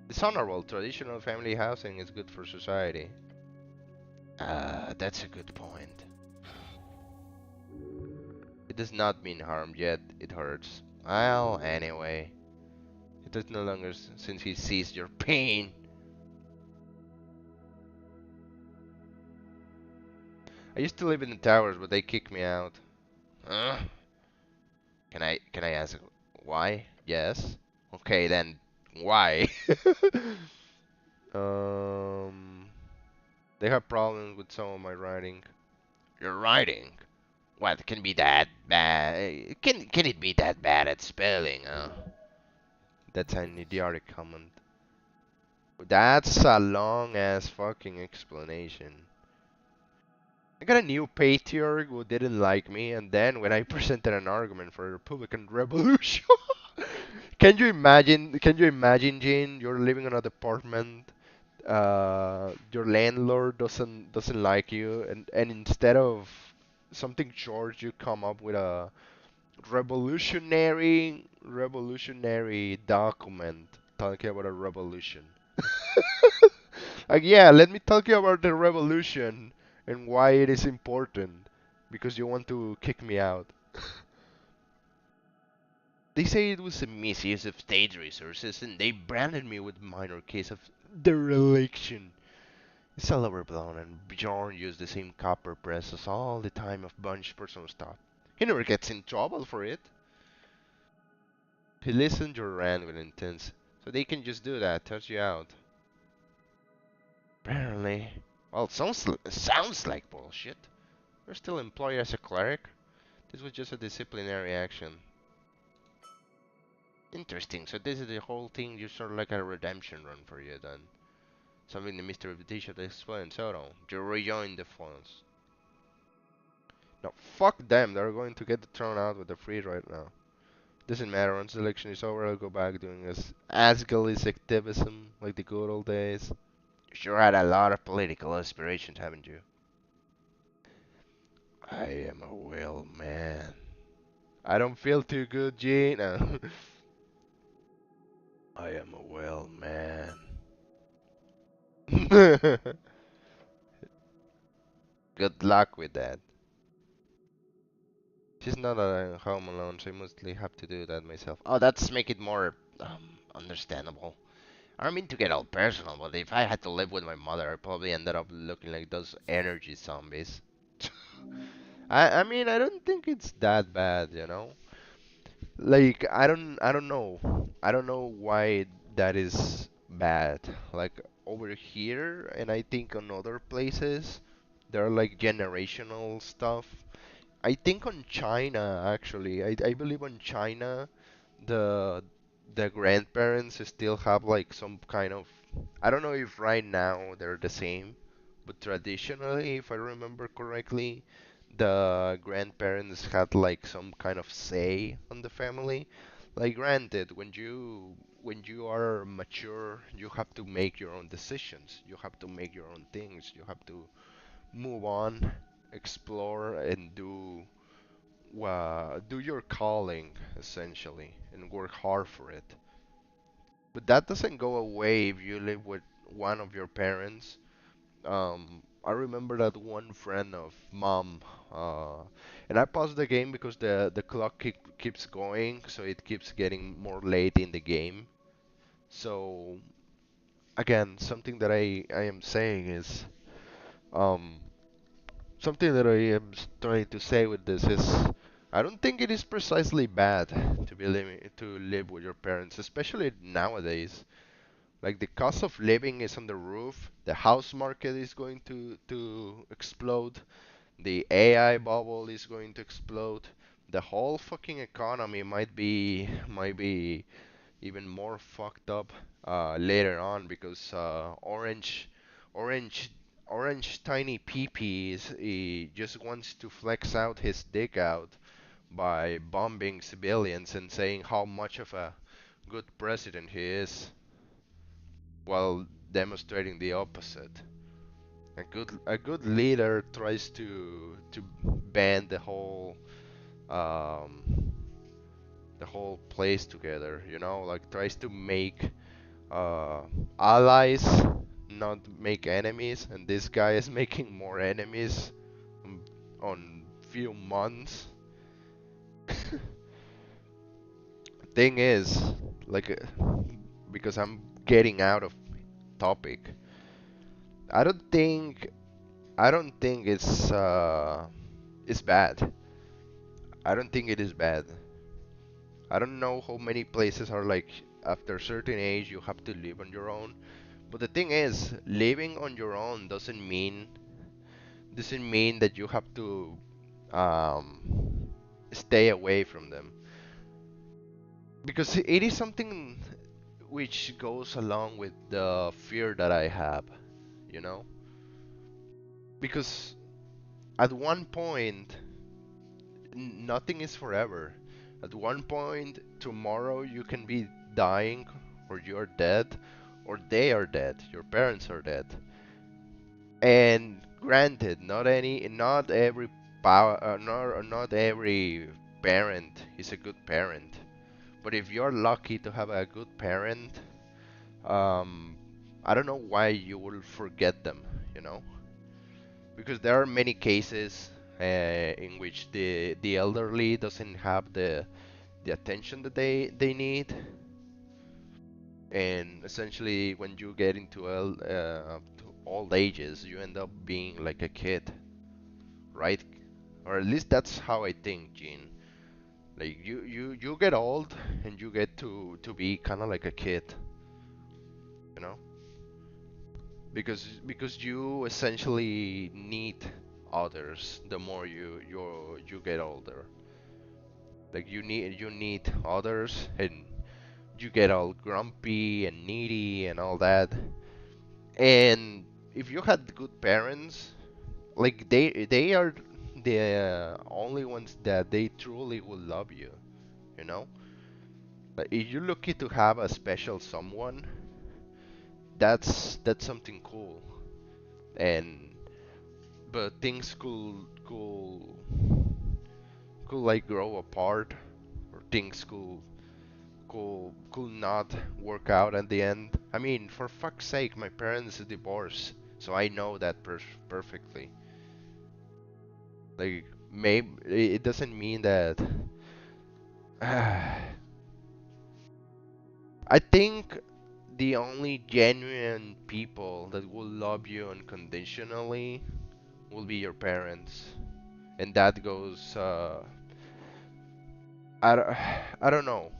Speaker 1: It's honorable. Traditional family housing is good for society. That's a good point. It does not mean harm, yet it hurts. Well, anyway. It does no longer since he sees your pain. I used to live in the towers, but they kicked me out. Huh? Can I ask why? Yes. Okay then, why? um, they have problems with some of my writing. Your writing? What can be that bad? Can it be that bad at spelling? That's an idiotic comment. That's a long ass fucking explanation. I got a new patriarch who didn't like me, and then when I presented an argument for a Republican revolution, can you imagine? Can you imagine, Jane? You're living in an apartment. Your landlord doesn't like you, and instead of something short, you come up with a revolutionary document talking about a revolution. Like, yeah, let me talk you about the revolution and why it is important. Because you want to kick me out. They say it was a misuse of state resources and they branded me with minor case of dereliction. It's all overblown and Bjorn used the same copper presses all the time of bunch personal stuff. He never gets in trouble for it. He listened to your rant with intent, so they can just do that, touch you out. Apparently. Well, sounds like bullshit. You're still employed as a cleric. This was just a disciplinary action. Interesting. So this is the whole thing, just sort of like a redemption run for you then. Something the Mr. Repetition explained. So no, you rejoin the funds. No, fuck them. They're going to get thrown out with the free right now. Doesn't matter. Once the election is over, I'll go back doing as Asgali's activism like the good old days. You sure had a lot of political aspirations, haven't you? I am a well man. I don't feel too good, Gene. I am a well man. Good luck with that. She's not at home alone, so I mostly have to do that myself. Oh, that's make it more understandable. I don't mean to get all personal, but if I had to live with my mother, I'd probably ended up looking like those energy zombies. I mean, I don't think it's that bad, you know? Like, I don't know. I don't know why that is bad. Like, over here, and I think on other places, there are like generational stuff. I think on China, actually, I believe on China, the the grandparents still have like some kind of, I don't know if right now they're the same, but traditionally, if I remember correctly, the grandparents had like some kind of say on the family. Like granted, when you are mature, you have to make your own decisions. You have to make your own things. You have to move on, explore, and do your calling essentially, and work hard for it. But that doesn't go away if you live with one of your parents. I remember that one friend of mom, and I paused the game because the clock keeps going, so it keeps getting more late in the game. So again, something that I am saying is, um, something that I am trying to say with this is, I don't think it is precisely bad to live with your parents, especially nowadays. Like the cost of living is on the roof. The house market is going to explode. The AI bubble is going to explode. The whole fucking economy might be even more fucked up later on because orange, orange tiny PP he just wants to flex out his dick out by bombing civilians and saying how much of a good president he is, while demonstrating the opposite. A good leader tries to band um, the whole place together, like tries to make uh, allies, not make enemies, and this guy is making more enemies on few months. Thing is, like, because I'm getting out of topic, I don't think I don't think it's bad. I don't think it is bad. I don't know how many places are like after a certain age you have to live on your own. But the thing is, living on your own doesn't mean that you have to stay away from them, because it is something which goes along with the fear that I have, you know? Because at one point, nothing is forever. At one point, tomorrow you can be dying, or you're dead, or they are dead, your parents are dead. And granted, not every not every parent is a good parent. But if you're lucky to have a good parent, um, I don't know why you will forget them, you know? Because there are many cases in which the elderly doesn't have the attention that they need, and essentially when you get into to old ages, you end up being like a kid, right? Or at least that's how I think, Gene. Like you get old and you get to be kind of like a kid, you know? Because you essentially need others the more you get older. Like you need others, and you get all grumpy and needy and all that. And if you had good parents, like they are the only ones that they truly will love you, you know? Like if you're lucky to have a special someone, that's something cool. And but things could like grow apart, or things could not work out at the end. I mean, for fuck's sake, my parents divorced, so I know that perfectly. Like, maybe it doesn't mean that. I think the only genuine people that will love you unconditionally will be your parents, and that goes. I don't, I don't know.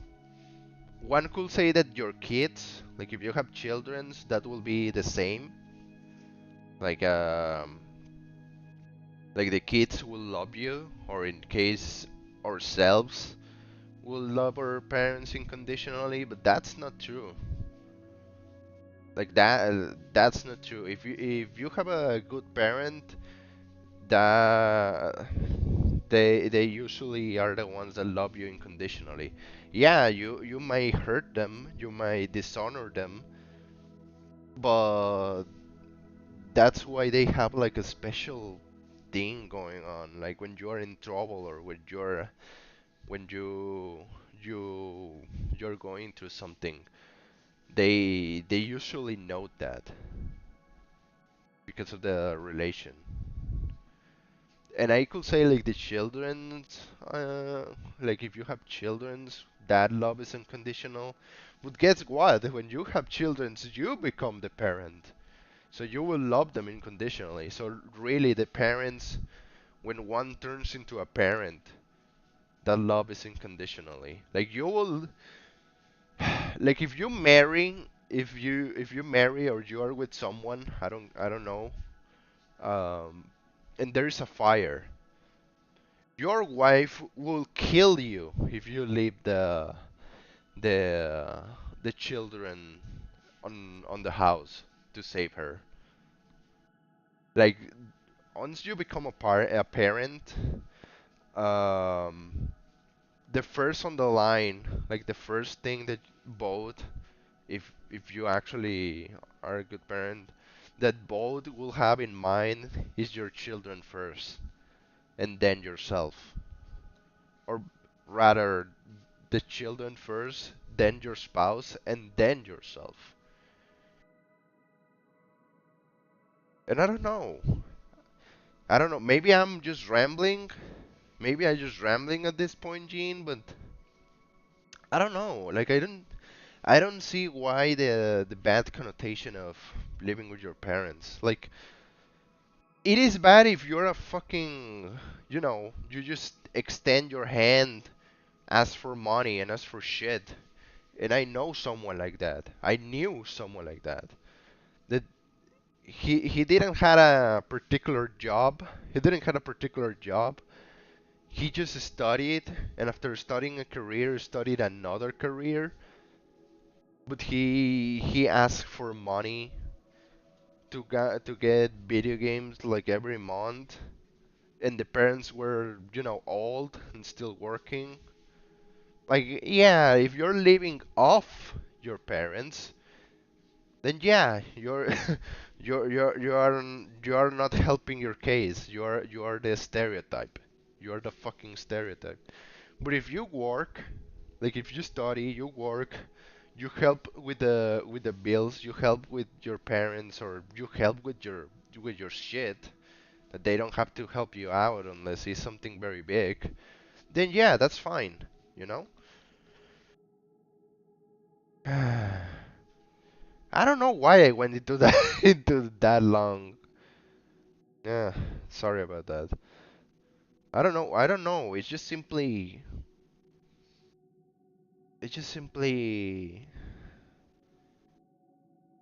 Speaker 1: One could say that your kids, like if you have childrens, that will be the same. Like like the kids will love you, or in case ourselves will love our parents unconditionally, but that's not true. Like that's not true. If you have a good parent, that they usually are the ones that love you unconditionally. Yeah, you might hurt them, you might dishonor them, but that's why they have like a special thing going on. Like when you're in trouble, or when you you're going through something, they usually note that because of the relation. And I could say like the children's, like if you have children's, that love is unconditional. But guess what? When you have children's, you become the parent. So you will love them unconditionally. So really, the parents, when one turns into a parent, that love is unconditionally. Like you will, like if you marry or you are with someone, I don't know, um, and there is a fire, your wife will kill you if you leave the the children on the house to save her. Like once you become a parent, um, the first on the line, like the first thing that both, if you actually are a good parent, that both will have in mind is your children first, and then yourself, or rather, the children first, then your spouse, and then yourself. And I don't know. Maybe I'm just rambling. Maybe I'm just rambling at this point, Gene. But I don't know. Like I don't see why the bad connotation of living with your parents. Like it is bad if you're a fucking, you just extend your hand, ask for money and ask for shit. And I know someone like that. I knew someone like that. That he didn't had a particular job. He didn't had a particular job. He just studied, and after studying a career, studied another career. But he asked for money to get video games like every month, and the parents were, old and still working. Like, yeah, if you're living off your parents, then yeah, you are not helping your case. You are the stereotype. You are the fucking stereotype. But if you work, like if you study, you work, you help with the bills, you help with your parents, or you help with your shit that they don't have to help you out unless it's something very big. Then yeah, that's fine. You know. I don't know why I went into that into that long. Yeah, sorry about that. I don't know. I don't know. It's just simply. it just simply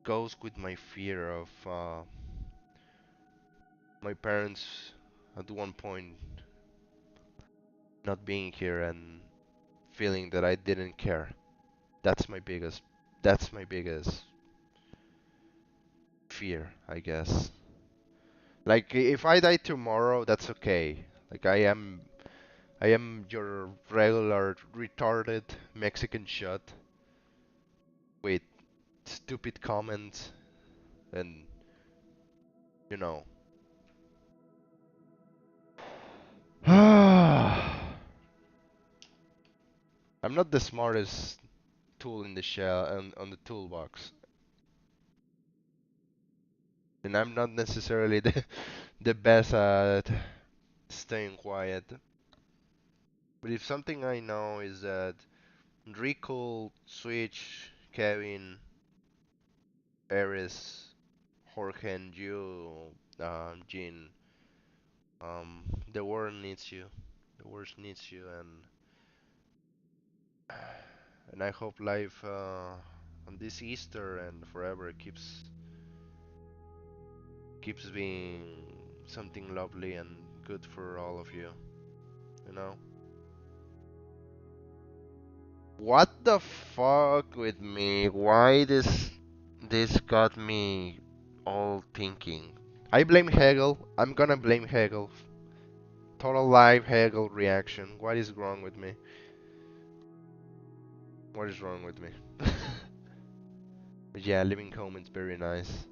Speaker 1: goes with my fear of my parents at one point not being here and feeling that I didn't care. That's my biggest that's my biggest fear, I guess. Like if I die tomorrow, that's okay. Like I am your regular retarded Mexican shut with stupid comments and you know. I'm not the smartest tool in the shell and on the toolbox, and I'm not necessarily the best at staying quiet. But if something I know is that Rico, Switch, Kevin, Eris, Jorge, and you, Jean, the world needs you. The world needs you, and I hope life on this Easter and forever keeps being something lovely and good for all of you. You know. What the fuck with me? Why this got me all thinking? I blame Hegel. I'm gonna blame Hegel. Total live Hegel reaction. What is wrong with me? What is wrong with me? But yeah, living home is very nice.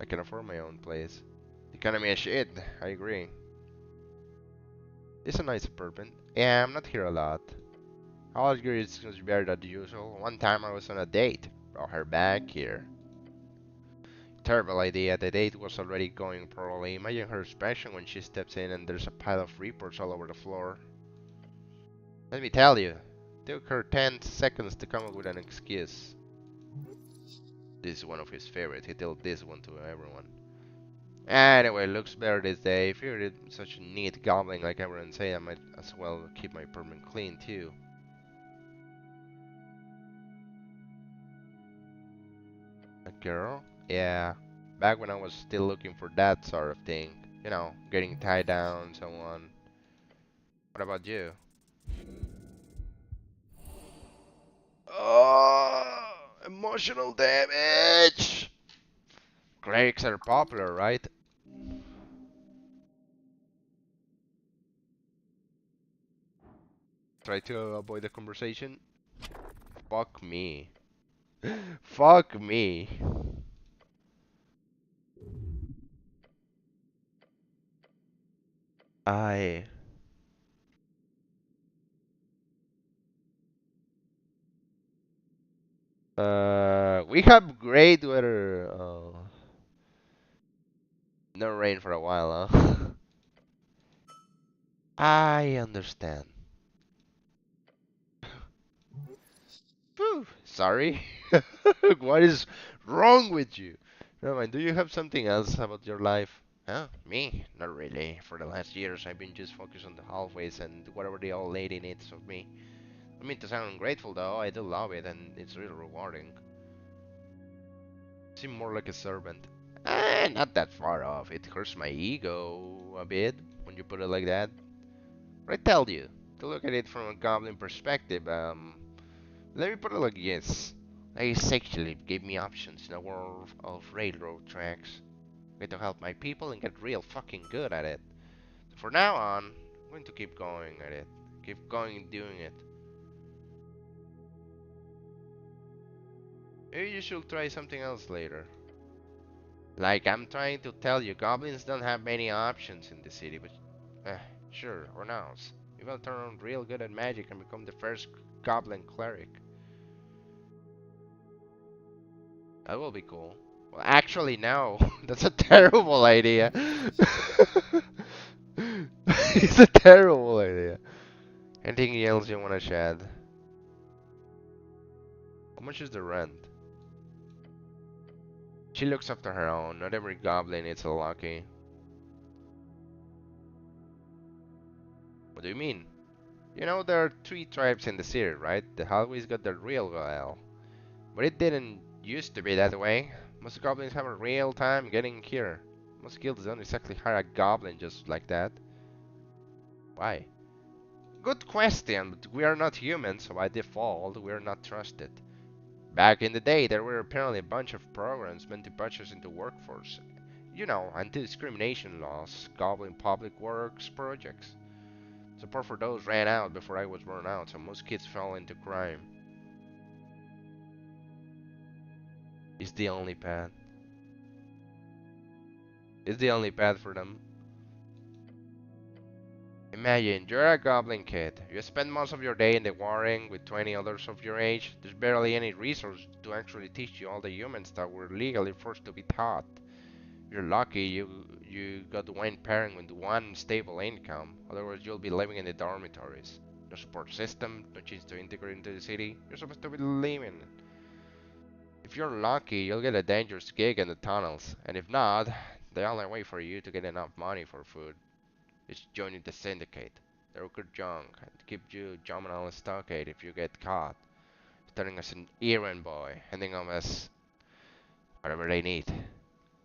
Speaker 1: I can afford my own place. The economy is shit. I agree. It's a nice apartment. Yeah, I'm not here a lot. I'll agree it's better than usual. One time I was on a date. Brought her back here. Terrible idea. The date was already going poorly. Imagine her expression when she steps in and there's a pile of reports all over the floor. Let me tell you, took her 10 seconds to come up with an excuse. This is one of his favorites. He tells this one to everyone. Anyway, looks better this day. If you're such a neat goblin like everyone say, I might as well keep my apartment clean too. A girl? Yeah. Back when I was still looking for that sort of thing. You know, getting tied down and so on. What about you? Oh, emotional damage! Clerics are popular, right? Try to avoid the conversation. Fuck me. Fuck me. I. We have great weather. No rain for a while, huh? I understand. Phew, sorry. What is wrong with you? Never mind. Do you have something else about your life? Huh? Me? Not really. For the last years, I've been just focused on the hallways and whatever the old lady needs of me. I mean, to sound ungrateful though, I do love it and it's really rewarding. Seem more like a servant. Not that far off. It hurts my ego a bit when you put it like that. But I tell you, to look at it from a goblin perspective, let me put it like this. They essentially gave me options in a world of railroad tracks. Get to help my people and get real fucking good at it. So for now on, I'm going to keep going at it. Keep going doing it. Maybe you should try something else later. Like I'm trying to tell you, goblins don't have many options in the city, but eh, sure, who knows? Maybe I'll turn on real good at magic and become the first goblin cleric. That will be cool. Well, actually, no. That's a terrible idea. It's a terrible idea. Anything else you want to shed? How much is the rent? She looks after her own. Not every goblin is a lucky. What do you mean? You know, there are three tribes in the city, right? They always got the real well. But it didn't used to be that way. Most goblins have a real time getting here. Most guilds don't exactly hire a goblin just like that. Why? Good question, but we are not humans, so by default, we are not trusted. Back in the day, there were apparently a bunch of programs meant to put us into workforce. You know, anti-discrimination laws, goblin public works projects. Support for those ran out before I was born out, so most kids fell into crime. It's the only path. It's the only path for them. Imagine, you're a goblin kid. You spend most of your day in the warring with 20 others of your age. There's barely any resource to actually teach you all the humans that were legally forced to be taught. You're lucky you got one parent with one stable income. Otherwise, you'll be living in the dormitories. No support system, no chance to integrate into the city. You're supposed to be living. If you're lucky, you'll get a dangerous gig in the tunnels. And if not, the only way for you to get enough money for food is joining the syndicate. They recruit young and keep you jumping on the stockade if you get caught. Starting as an errand boy, handing them as whatever they need.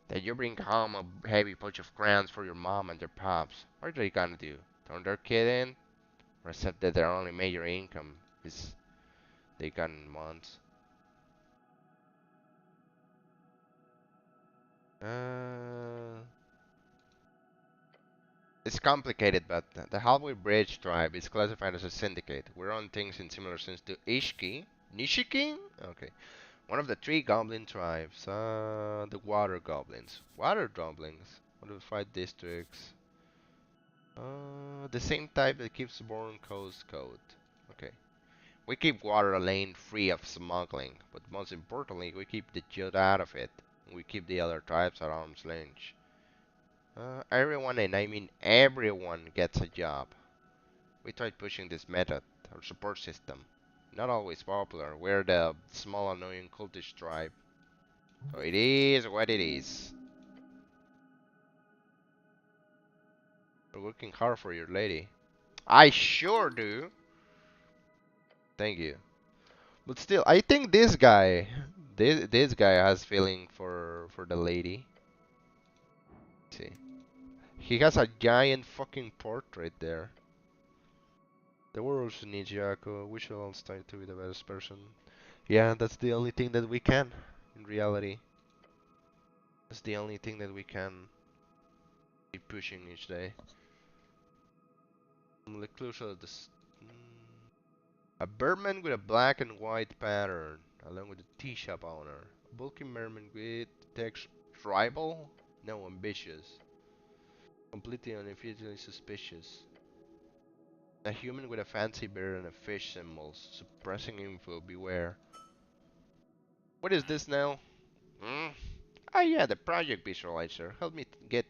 Speaker 1: Then you bring home a heavy bunch of crowns for your mom and their pops. What are they gonna do? Turn their kid in? Or accept that their only major income is they got in months? Uh, it's complicated, but the Halfway Bridge tribe is classified as a syndicate. We run things in similar sense to Ishki. Nishiki? Okay. One of the three goblin tribes. The water goblins. Water goblins. One of the 5 districts. The same type that keeps Born Coast Code. Okay. We keep water lane free of smuggling, but most importantly, we keep the jute out of it. We keep the other tribes at arm's length. Everyone, and I mean everyone, gets a job. We tried pushing this method, our support system. Not always popular. We're the small, annoying cultish tribe. So it is what it is. We're working hard for your lady. I sure do. Thank you. But still, I think this guy has feeling for the lady. See, he has a giant fucking portrait there. The world also needs Jaco. We should all strive to be the best person. Yeah, that's the only thing that we can. In reality, that's the only thing that we can keep pushing each day. Look closer at this. A birdman with a black and white pattern, along with a tea shop owner. A bulky merman with text tribal? No, ambitious. Completely uneffectively suspicious. A human with a fancy beard and a fish symbols. Suppressing info, beware. What is this now? Hmm? Ah yeah, the project visualizer. Help me get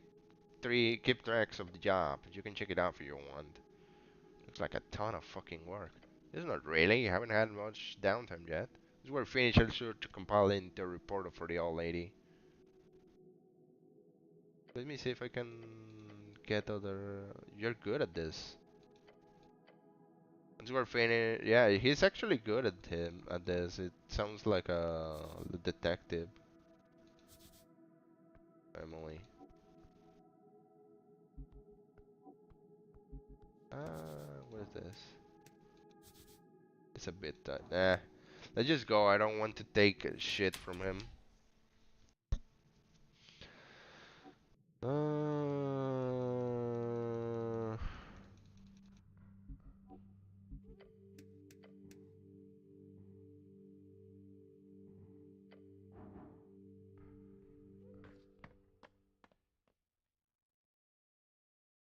Speaker 1: keep tracks of the job. You can check it out if you want. Looks like a ton of fucking work. It's not really. You haven't had much downtime yet. It's we're finished also to compile into a report for the old lady. Let me see if I can get other. You're good at this. Once we're finished, yeah, he's actually good at this. It sounds like a detective, Emily. What is this? It's a bit nah. Let's just go. I don't want to take shit from him. Uh,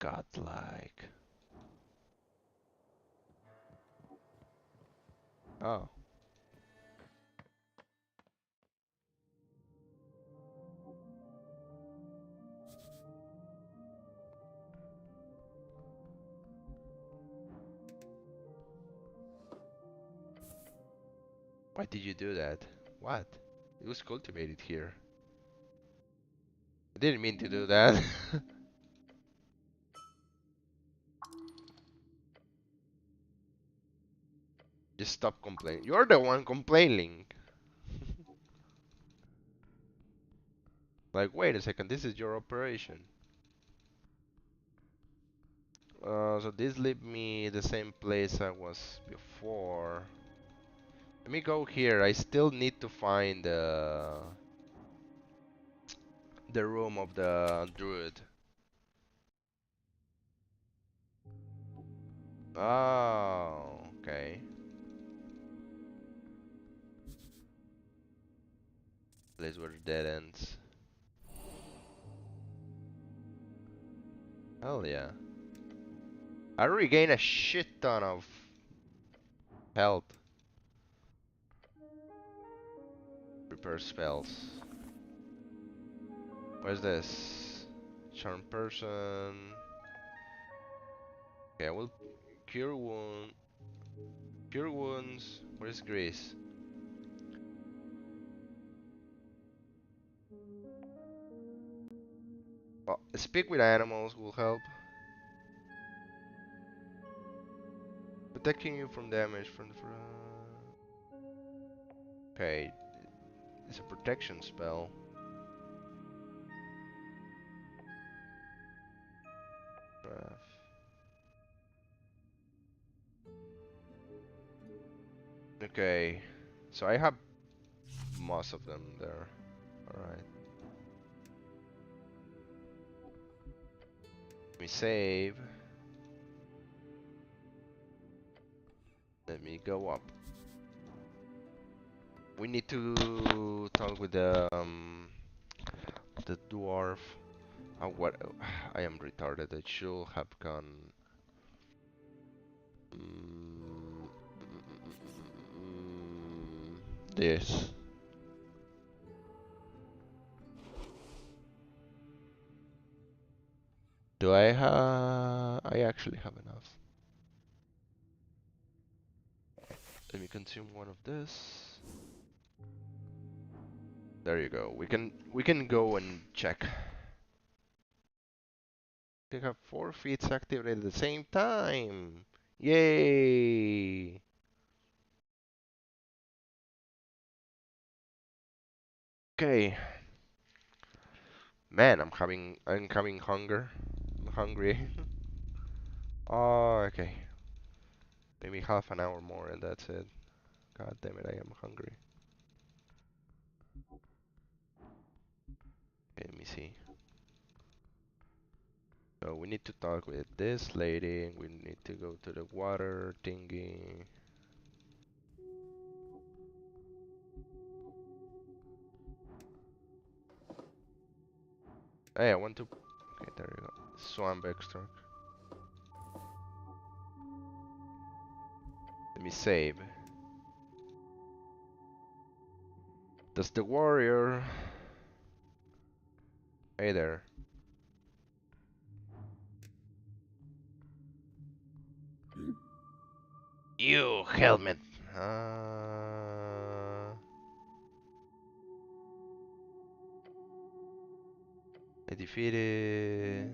Speaker 1: Godlike. Oh. Why did you do that? What? It was cultivated here. I didn't mean to do that. Just stop complaining. You're the one complaining. Like, wait a second, this is your operation. So this leave me the same place I was before. Let me go here. I still need to find the room of the druid. Oh, okay. Place where the dead ends. Hell yeah. I regain a shit ton of health. Repair spells. Where's this? Charm person. Okay, I will cure wound. Cure wounds. Where's Grace? Oh, speak with animals will help. Protecting you from damage from the front. Okay, it's a protection spell. Okay, so I have most of them there. Alright. Let me save. Let me go up. We need to talk with the dwarf. What? I am retarded. I should have gone. Mm, this. Do I have? I actually have enough. Let me consume one of this. There you go. We can go and check. We have 4 feats activated at the same time. Yay! Okay. Man, I'm having hunger. I'm hungry. Oh, okay. Maybe half an hour more and that's it. God damn it, I am hungry. Okay, let me see. So we need to talk with this lady. We need to go to the water thingy. Hey, I want to. Okay, there you go. Swamp extract. Let me save. That's the warrior. Hey there. You helmet. I defeated.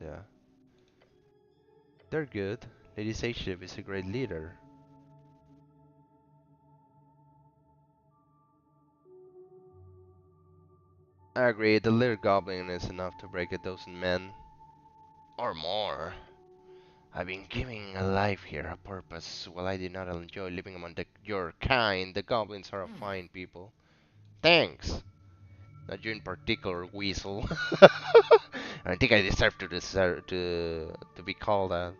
Speaker 1: Yeah. They're good. Lady Sageship is a great leader. I agree, the little goblin is enough to break 1,000 men. Or more. I've been giving a life here a purpose. While I did not enjoy living among your kind, the goblins are a fine people. Thanks! Not you in particular, weasel. I think I deserve to be called that.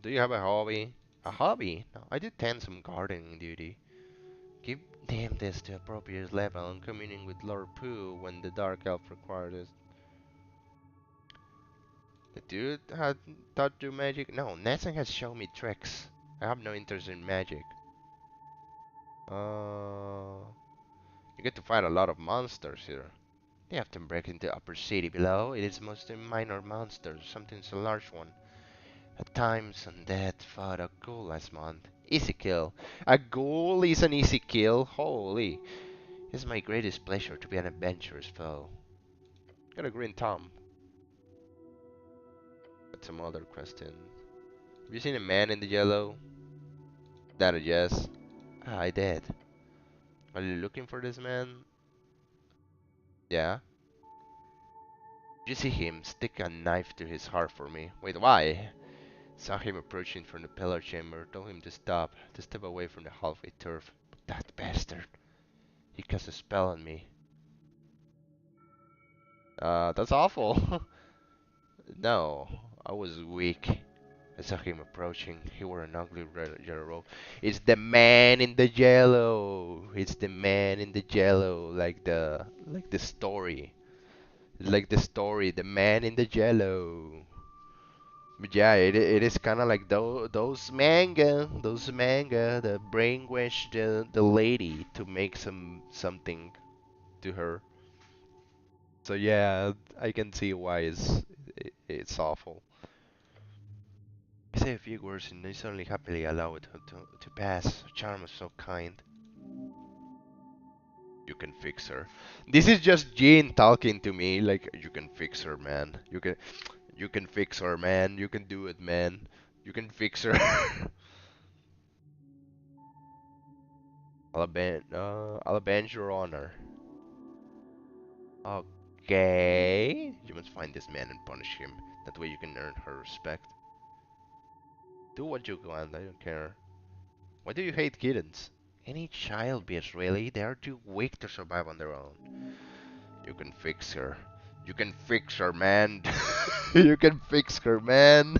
Speaker 1: Do you have a hobby? A hobby? No, I do tend some gardening duty. Give them this to appropriate level and communing with Lord Pooh when the Dark Elf required it. The dude had taught you magic? No, Nathan has shown me tricks. I have no interest in magic. You get to fight a lot of monsters here. They often break into upper city below. It is mostly minor monsters, sometimes a large one. At times, undead fought a ghoul last month. Easy kill. A ghoul is an easy kill? Holy. It's my greatest pleasure to be an adventurous foe. Got a green thumb. Got some other questions. Have you seen a man in the yellow? That a yes. Ah, I did. Are you looking for this man? Yeah. Did you see him stick a knife to his heart for me? Wait, why? Saw him approaching from the pillar chamber. Told him to step away from the halfway turf. But that bastard. He cast a spell on me. That's awful. No, I was weak. I saw him approaching. He wore an ugly red yellow robe. It's the man in the yellow. It's the man in the yellow, like the story. Like the story, the man in the yellow. But yeah, it is kind of like those manga that brainwash the lady to make something to her. So yeah, I can see why it's awful. I say a few words and they suddenly happily allow it to pass. Charm is so kind. You can fix her. This is just Jean talking to me like you can fix her, man. You can fix her, man. You can do it, man. You can fix her. I'll avenge your honor. Okay. You must find this man and punish him. That way you can earn her respect. Do what you want, I don't care. Why do you hate kittens? Any child beats really. They are too weak to survive on their own. You can fix her. You can fix her, man. You can fix her, man.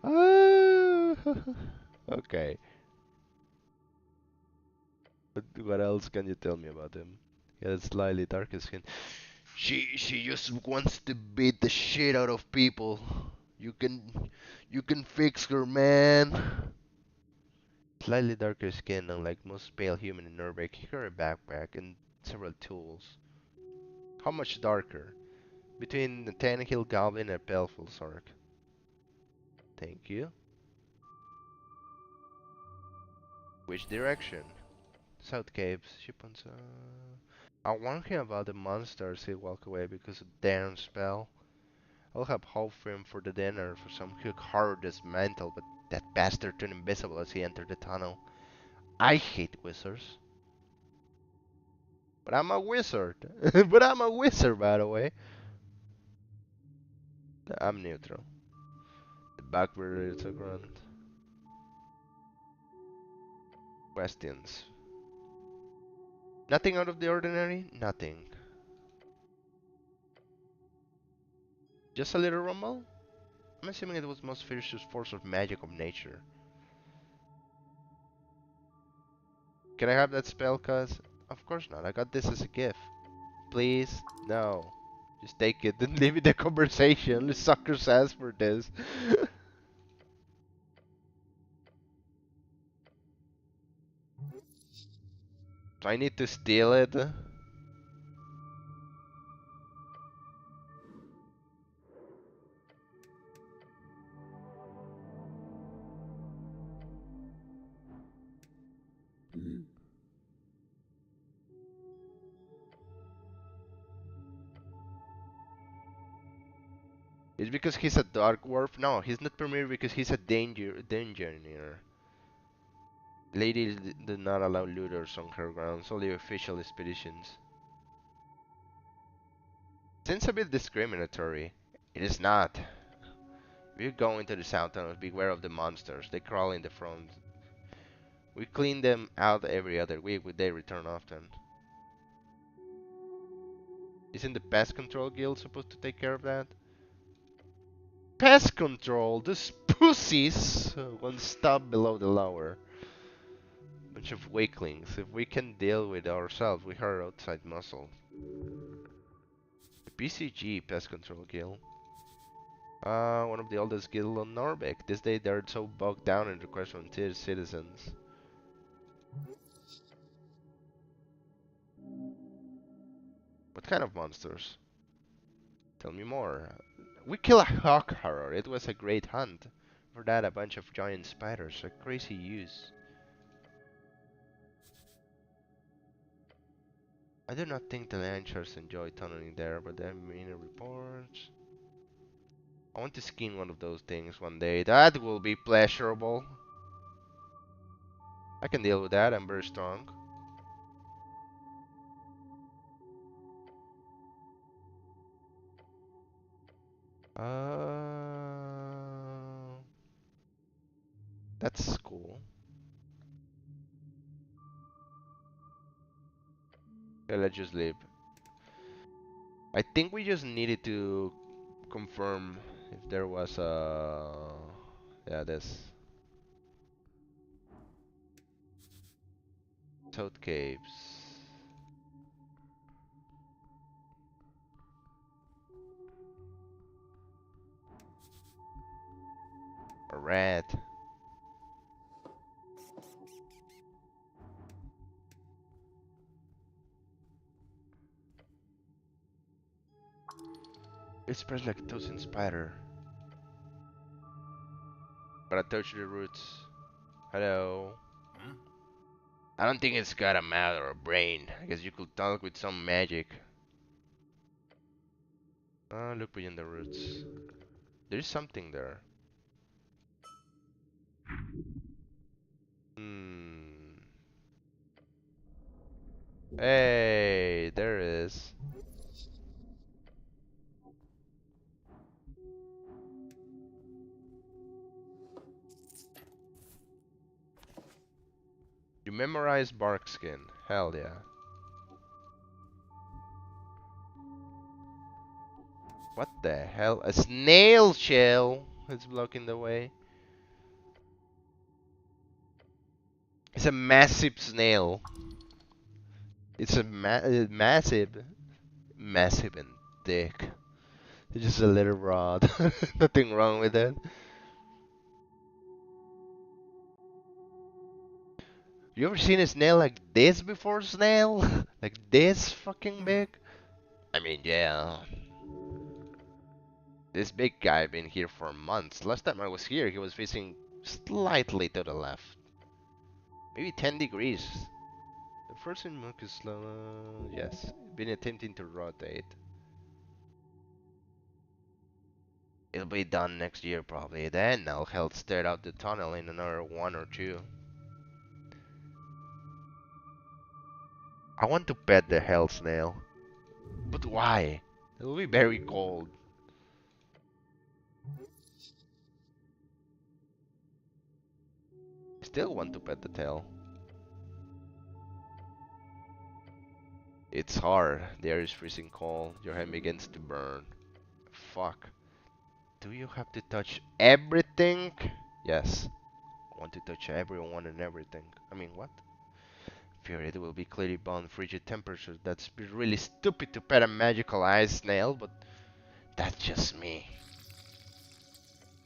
Speaker 1: Ah, okay. What else can you tell me about him? He has slightly darker skin. She just wants to beat the shit out of people. You can you can fix her, man. Slightly darker skin, unlike most pale human in Norway, he carry a backpack and several tools. How much darker? Between the Tannehill Goblin and Peleful Sark. Thank you. Which direction? South Caves. Ship on I warned him about the monsters he'd walk away because of Darren's spell. I'll have hope for him for the dinner for some cook horror dismantle, but that bastard turned invisible as he entered the tunnel. I hate wizards. But I'm a wizard. But I'm a wizard, by the way. I'm neutral. The backward is a grunt. Questions. Nothing out of the ordinary? Nothing. Just a little rumble? I'm assuming it was most fiercest force of magic of nature. Can I have that spell, cuz? Of course not. I got this as a gift. Please? No. Just take it and leave it the conversation. The suckers ask for this. So I need to steal it? It's because he's a dark dwarf? No, he's not premier because he's a danger. Lady did not allow looters on her grounds, only official expeditions. Seems a bit discriminatory. It is not. If you go into the south tunnels, beware of the monsters. They crawl in the front. We clean them out every other week, but they return often. Isn't the pest control guild supposed to take care of that? Pest control? Those pussies! One stop below the lower. Bunch of weaklings. If we can deal with ourselves, we hurt outside muscle. The PCG Pest Control Guild. One of the oldest guilds on Norbeck. This day they're so bogged down in requests from citizens. What kind of monsters? Tell me more. We kill a hawk horror. It was a great hunt. For that, a bunch of giant spiders. A crazy use. I do not think the Lancers enjoy tunneling there, but there are many reports. I want to skin one of those things one day. That will be pleasurable. I can deal with that. I'm very strong. Uh, that's cool. Okay, let's just leave. I think we just needed to confirm if there was a... Yeah, this. Toad Caves. A rat. It spreads like a toasting spider. But I touch the roots. Hello. I don't think it's got a mouth or a brain. I guess you could talk with some magic. Look beyond the roots. There's something there. Hmm. Hey, there it is. You memorize bark skin. Hell yeah. What the hell? A snail shell is blocking the way. It's a massive snail. It's a massive. Massive and thick. It's just a little rod. Nothing wrong with it. You ever seen a snail like this before, snail? Like this fucking big? I mean, yeah. This big guy been here for months. Last time I was here, he was facing slightly to the left. Maybe 10 degrees. The first in Marcus, yes, been attempting to rotate. It'll be done next year probably. Then I'll help stare out the tunnel in another 1 or 2. I want to pet the hell snail. But why? It'll be very cold. Still want to pet the tail. It's hard. The air is freezing cold. Your hand begins to burn. Fuck. Do you have to touch everything? Yes. I want to touch everyone and everything. I mean, what? Fear it will be clearly beyond frigid temperature. That's really stupid to pet a magical ice snail, but that's just me.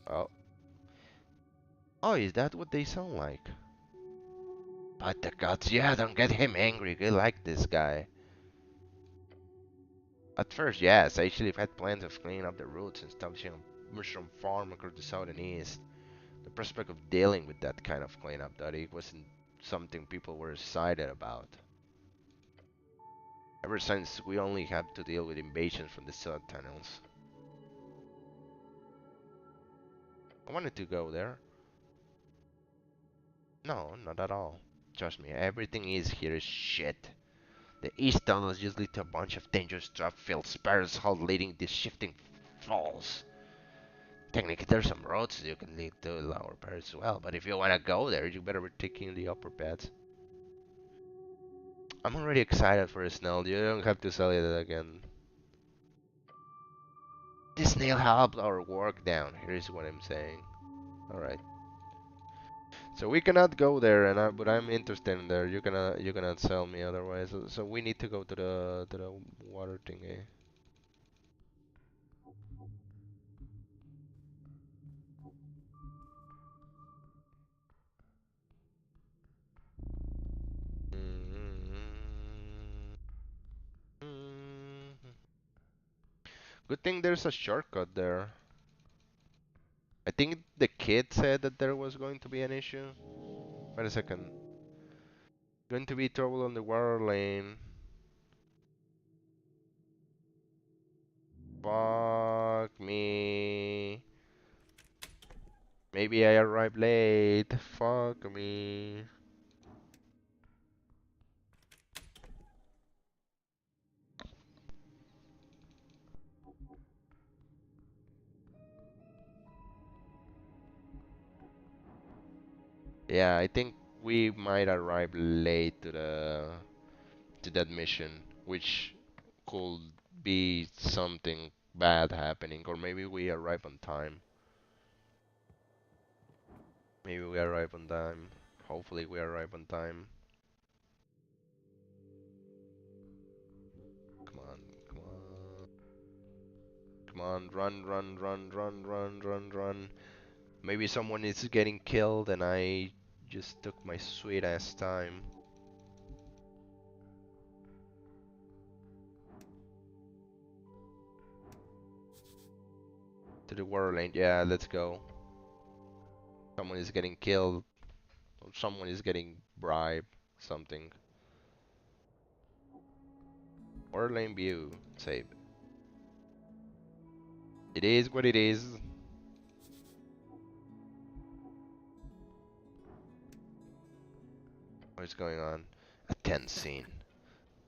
Speaker 1: Oh. Oh, is that what they sound like? But the gods, yeah, don't get him angry. I like this guy. At first, yes, I actually had plans of cleaning up the roots and establishing a mushroom farm across the south and east. The prospect of dealing with that kind of cleanup, that it wasn't something people were excited about. Ever since we only had to deal with invasions from the south tunnels. I wanted to go there. No, not at all. Trust me, everything is here is shit. The east tunnels just lead to a bunch of dangerous trap-filled spirals hall leading to shifting falls. Technically, there's some roads you can lead to lower parts as well, but if you want to go there, you better be taking the upper paths. I'm already excited for a snail. You don't have to sell it again. This snail helped our work down. Here's what I'm saying. Alright. So we cannot go there, but I'm interested in there. You cannot sell me otherwise. So we need to go to the water thingy. Good thing there's a shortcut there. I think the kid said that there was going to be an issue. Wait a second. Going to be trouble on the water lane. Fuck me. Maybe I arrived late. Fuck me. Yeah, I think we might arrive late to that mission, which could be something bad happening, or maybe we arrive on time. Maybe we arrive on time. Hopefully we arrive on time. Come on, come on. Come on, run, run, run, run, run, run, run. Maybe someone is getting killed and I just took my sweet ass time. To the water lane, yeah, let's go. Someone is getting killed, or someone is getting bribed, something. Water lane view, save. It is what it is. What's going on? A tense scene.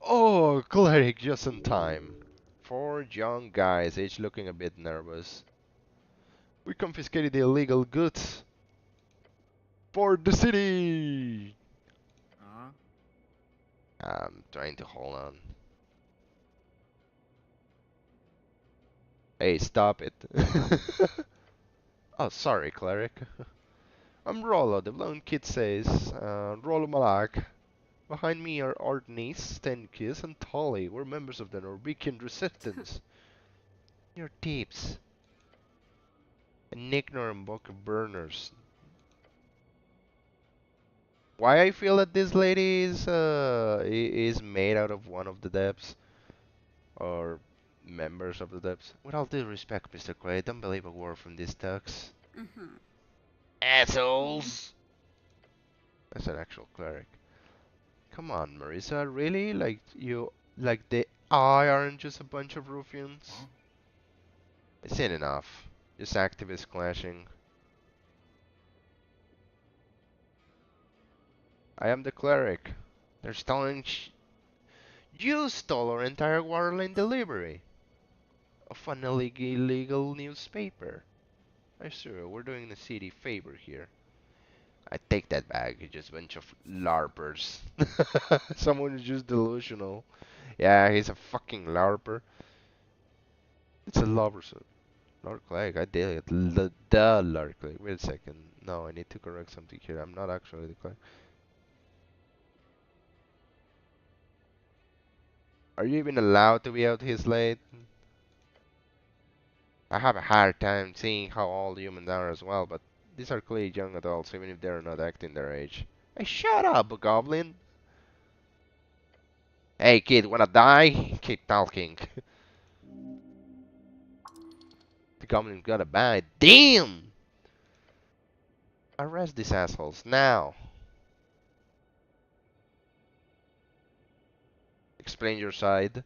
Speaker 1: Oh, cleric just in time. Four young guys, each looking a bit nervous. We confiscated the illegal goods for the city.
Speaker 2: Huh?
Speaker 1: I'm trying to hold on. Hey, stop it. Oh, sorry, cleric. I'm Rollo, the lone kid says. Rollo Malak. Behind me are Ardenise, Stenkis, and Tolly. We're members of the Norwegian Resistance. You're thieves. An ignorant book of burners. Why I feel that this lady is made out of one of the depths or members of the depths. With all due respect, Mr. Quaid, don't believe a word from these thugs.
Speaker 2: Mm-hmm.
Speaker 1: Assholes! That's an actual cleric. Come on, Marissa, really? Like they aren't just a bunch of ruffians?
Speaker 2: Huh?
Speaker 1: It's ain't enough. Just activists clashing. I am the cleric. They're stealing You stole our entire Waterlane delivery of an illegal newspaper. I swear, we're doing the city favor here. I take that back. It's just a bunch of LARPers. Someone who's just delusional. Yeah, he's a fucking LARPer. It's a lover, so Lark Lake. I did it. The Lark Lake. Wait a second. No, I need to correct something here. I'm not actually the Clark. Are you even allowed to be out this late? I have a hard time seeing how old humans are as well, but these are clearly young adults, even if they're not acting their age. Hey, shut up, Goblin! Hey, kid, wanna die? Keep talking. The Goblin got a bite. Damn! Arrest these assholes now. Explain your side.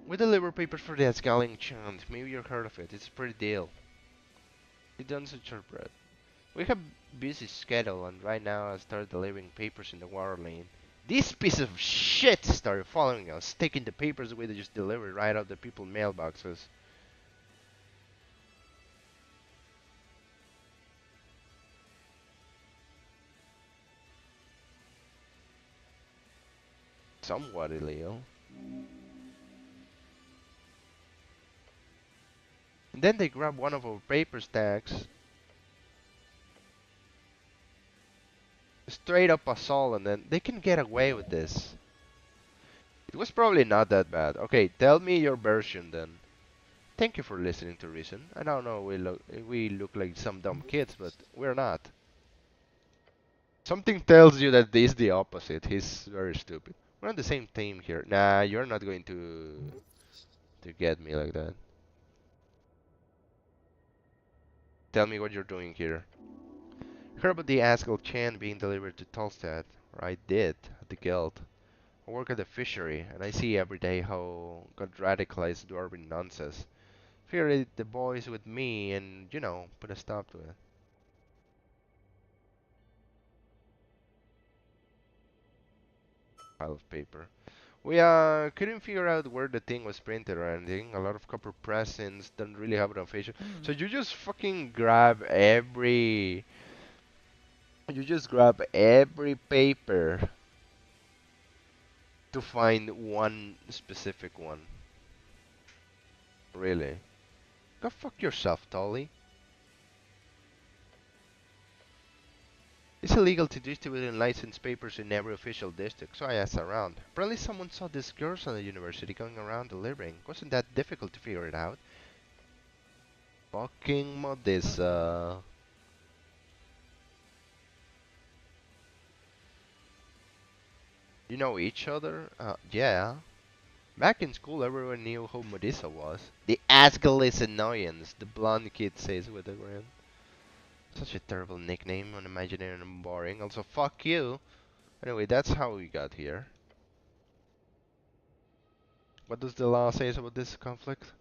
Speaker 1: We deliver papers for the Asgaling Chant. Maybe you've heard of it. It's a pretty deal. We done such our bread. We have busy schedule and right now I started delivering papers in the water lane. This piece of shit started following us, taking the papers we just delivered right out the people's mailboxes. Somewhat illegal. And then they grab one of our paper stacks. Straight up assault and then they can get away with this. It was probably not that bad. Okay, tell me your version then. Thank you for listening to Reason. I don't know we look like some dumb kids, but we're not. Something tells you that this is the opposite. He's very stupid. We're on the same team here. Nah, you're not going to get me like that. Tell me what you're doing here. Heard about the Askel Chan being delivered to Tolstad. Or I did, at the guild. I work at the fishery, and I see every day how got radicalized dwarven nonsense. Figure it the boys with me and, you know, put a stop to it. Pile of paper. We couldn't figure out where the thing was printed or anything. A lot of copper pressings don't really have an official. So you just fucking grab every. You just grab every paper to find one specific one. Really? Go fuck yourself, Tolly. It's illegal to distribute unlicensed papers in every official district, so I asked around. Apparently someone saw these girls at the university going around delivering. Wasn't that difficult to figure it out? Fucking Modissa. You know each other? Yeah. Back in school, everyone knew who Modissa was. The Asgulus Annoyance, the blonde kid says with a grin. Such a terrible nickname, unimaginary and boring. Also, fuck you. Anyway, that's how we got here. What does the law say about this conflict?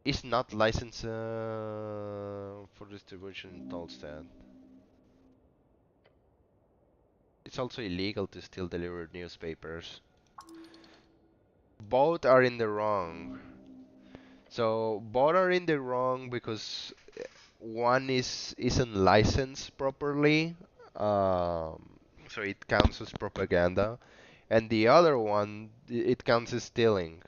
Speaker 1: It's not licensed for distribution in Tolstad. It's also illegal to still deliver newspapers. Both are in the wrong. So both are in the wrong because one isn't licensed properly, um, so it counts as propaganda, and the other one it counts as stealing.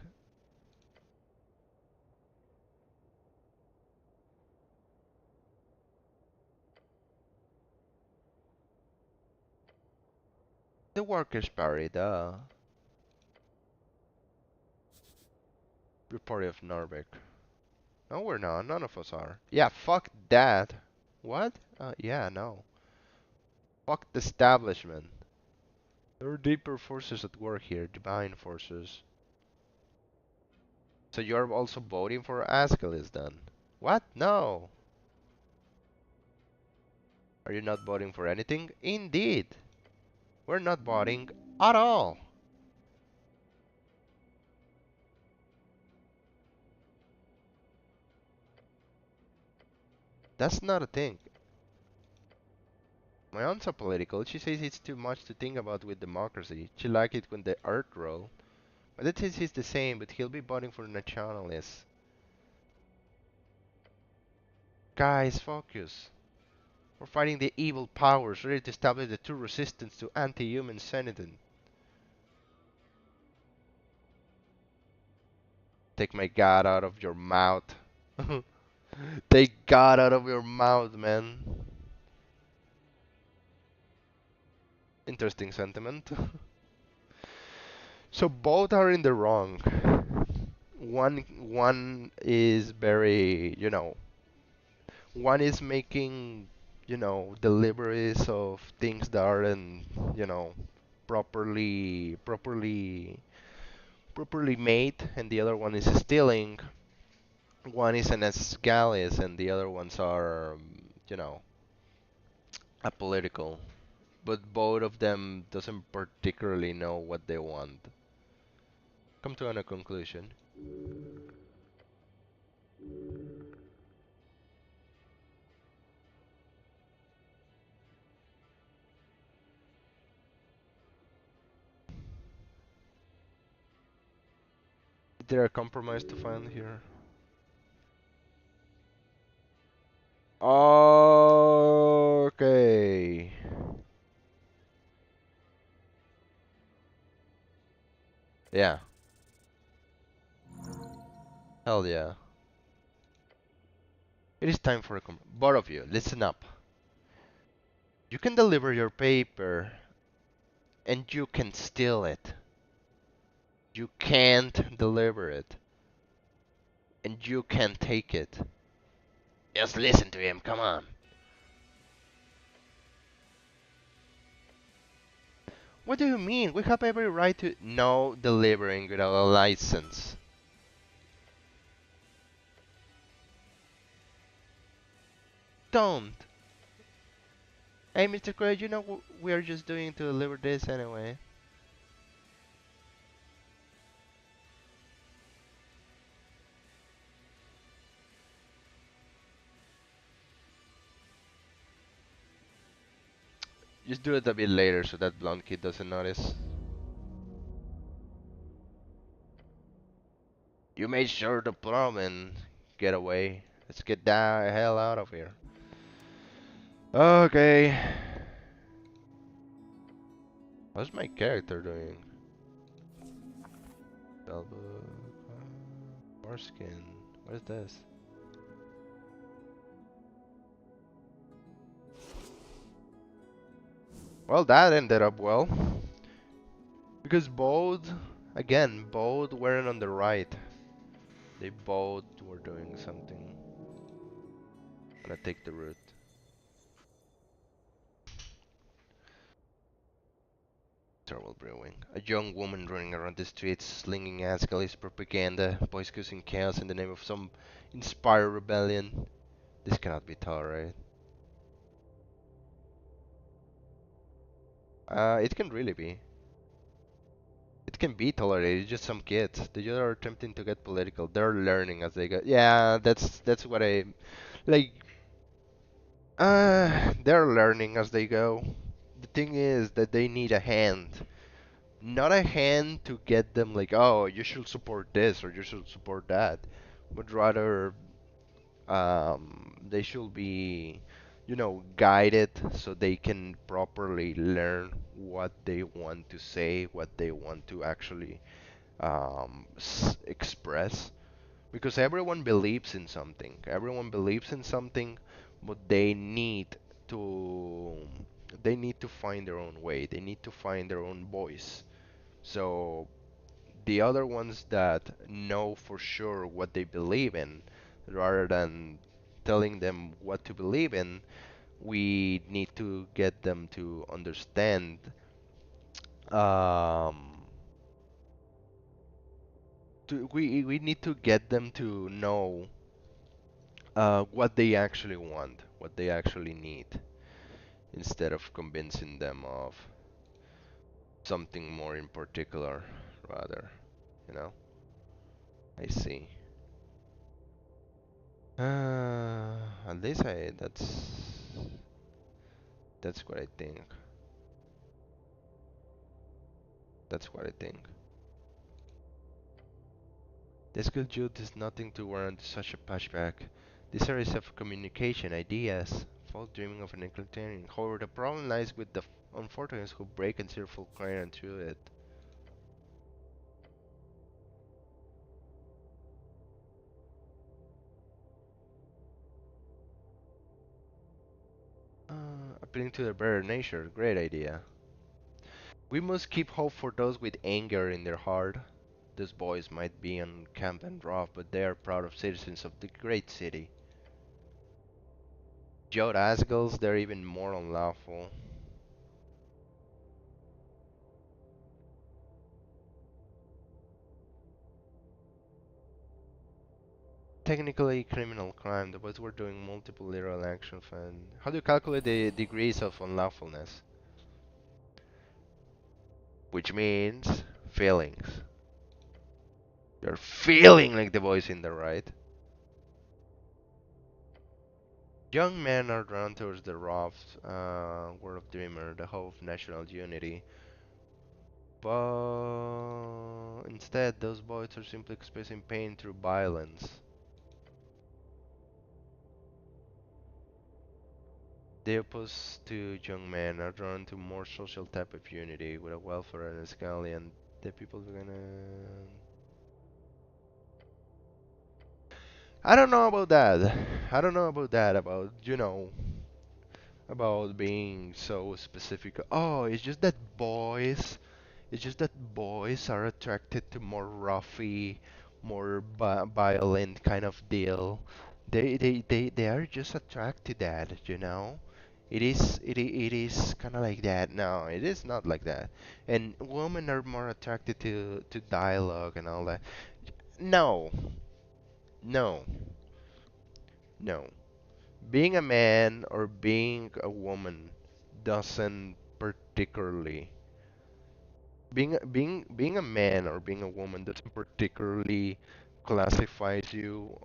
Speaker 1: The Workers' Party, the Party of Narvik. No, we're not. None of us are. Yeah, fuck that. What? Yeah, no. Fuck the establishment. There are deeper forces at work here, divine forces. So you're also voting for Askelis then? What? No. Are you not voting for anything? Indeed. We're not voting at all. That's not a thing. My aunt's so political. She says it's too much to think about with democracy. She liked it when the Earth rolled. My dad says he's the same, but he'll be voting for nationalists. Guys, focus. We're fighting the evil powers, ready to establish the true resistance to anti-human sentiment. Take my God out of your mouth. Take God out of your mouth, man. Interesting sentiment. So both are in the wrong. One is very, one is making, deliveries of things that aren't, you know, properly made, and the other one is stealing. One is an escalis, and the other ones are, apolitical. But both of them doesn't particularly know what they want. Come to a conclusion. Is there a compromise to find here? Okay. Yeah. Hell yeah. It is time for a both of you, listen up. You can deliver your paper and you can steal it. You can't deliver it and you can take it. Just listen to him, come on. What do you mean? We have every right to no delivering without a license. Don't. Hey, Mr. Craig, you know we are just doing to deliver this anyway. Just do it a bit later so that blonde kid doesn't notice. You made sure to plumb and get away. Let's get the hell out of here. Okay. How's my character doing? Spellbook. Foreskin. What is this? Well, that ended up well. Because both, again, both weren't on the right. They both were doing something. I'm gonna take the route. Terrible brewing. A young woman running around the streets, slinging Ascal's propaganda, boys causing chaos in the name of some inspired rebellion. This cannot be tolerated. It can really be. It can be tolerated. It's just some kids. They just are attempting to get political. They're learning as they go. Yeah, that's what I like. They're learning as they go. The thing is that they need a hand. Not a hand to get them like, oh, you should support this or you should support that, but rather they should be, guided so they can properly learn what they want to say, what they want to actually express. Because everyone believes in something. Everyone believes in something, but to they need to find their own way. They need to find their own voice. So the other ones that know for sure what they believe in, rather than telling them what to believe in, we need to get them to understand. Um, we need to get them to know what they actually want, what they actually need, instead of convincing them of something more in particular, rather. You know, I see. At least that's what I think. That's what I think. This good Jude is nothing to warrant such a pushback. These are of communication, ideas, false dreaming of an egalitarian. However, the problem lies with the unfortunates who break and steer full current through it. Appealing to their better nature, great idea. We must keep hope for those with anger in their heart. These boys might be unkempt and rough, but they are proud of citizens of the great city. Jode Asgals, they're even more unlawful. Technically criminal crime, the boys were doing multiple literal actions and how do you calculate the degrees of unlawfulness? Which means feelings. They're feeling like the boys in the right. Young men are drawn towards the rough world of Dreamer, the hope of national unity. But instead, those boys are simply expressing pain through violence. The opposed to young men are drawn to more social type of unity with a welfare and a scale, and the people are gonna. I don't know about that. I don't know about that. About being so specific. Oh, it's just that boys. It's just that boys are attracted to more roughy, more violent kind of deal. They are just attracted to that. It is kind of like that. No, it is not like that. And women are more attracted to dialogue and all that. No, no, no. Being a man or being a woman doesn't particularly being a man or being a woman doesn't particularly classifies you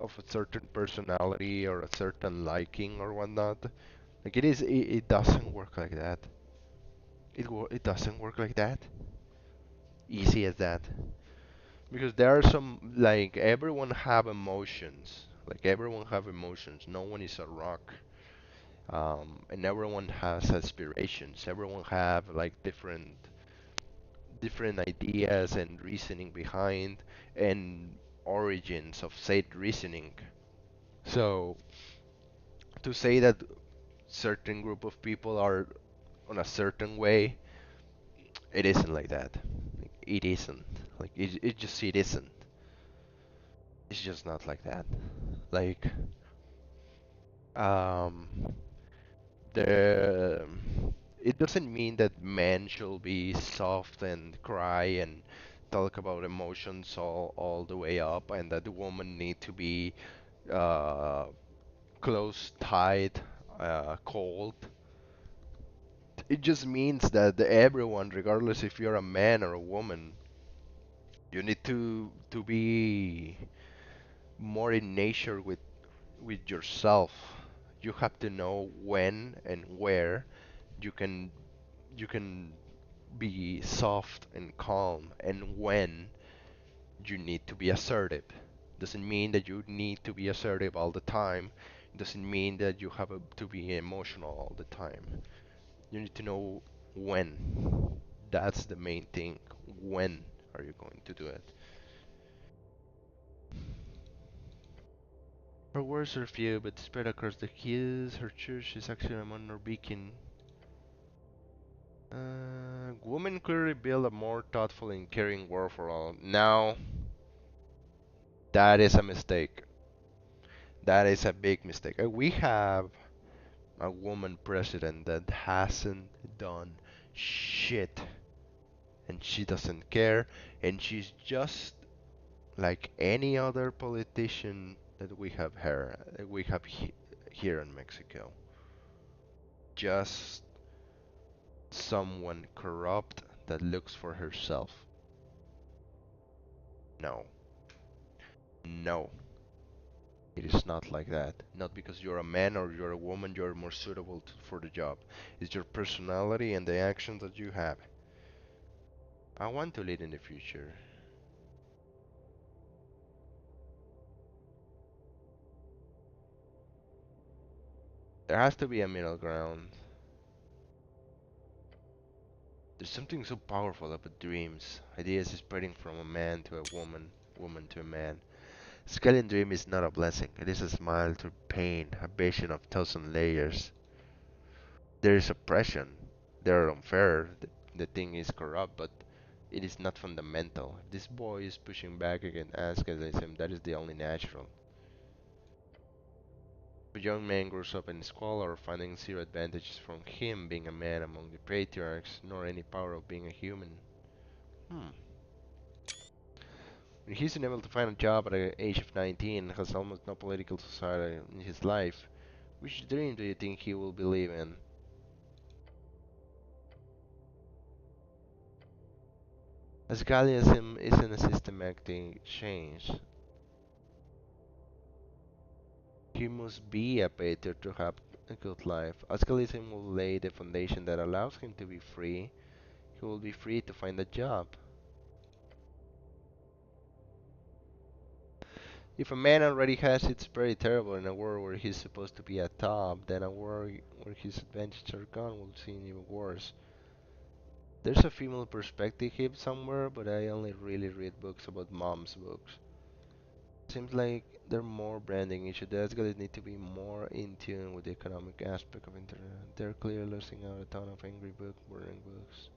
Speaker 1: of a certain personality or a certain liking or whatnot. Like it doesn't work like that. It doesn't work like that. Easy as that. Because there are some, like, everyone have emotions. Like, everyone have emotions. No one is a rock. And everyone has aspirations. Everyone have like different ideas and reasoning behind and origins of said reasoning. So to say that certain group of people are on a certain way, it isn't like that. It isn't. Like it isn't. It's just not like that. Like um the it doesn't mean that men should be soft and cry and talk about emotions all the way up, and that the woman need to be uh, close tight, cold. It just means that everyone, regardless if you're a man or a woman, you need to be more in nature with yourself. You have to know when and where you can you can be soft and calm, and when you need to be assertive. Doesn't mean that you need to be assertive all the time. Doesn't mean that you have to be emotional all the time. You need to know when. That's the main thing. When are you going to do it? Her words are few, but spread across the keys. Her church is actually a minor beacon. Women clearly build a more thoughtful and caring world for all. Now, that is a mistake. That is a big mistake. We have a woman president that hasn't done shit, and she doesn't care, and she's just like any other politician that we have here, here in Mexico. Just someone corrupt that looks for herself. No, no, it is not like that. Not because you're a man or you're a woman, you're more suitable for the job. It's your personality and the actions that you have. I want to lead in the future. There has to be a middle ground. There's something so powerful about dreams. Ideas spreading from a man to a woman, woman to a man. Scaling dream is not a blessing. It is a smile through pain, a vision of thousand layers. There is oppression. They are unfair. The thing is corrupt, but it is not fundamental. If this boy is pushing back against asceticism, that is the only natural. If a young man grows up in squalor, finding zero advantages from him being a man among the patriarchs, nor any power of being a human. Hmm. When he's unable to find a job at the age of 19, has almost no political society in his life, which dream do you think he will believe in? As Gallianism isn't a systematic change, he must be a patriot to have a good life. As Gallianism will lay the foundation that allows him to be free, he will be free to find a job. If a man already has it's very terrible in a world where he's supposed to be at top, then a world where his advantages are gone will seem even worse. There's a female perspective here somewhere, but I only really read books about mom's books. Seems like they're more branding issue. The guys need to be more in tune with the economic aspect of internet. They're clearly losing out a ton of angry burning books.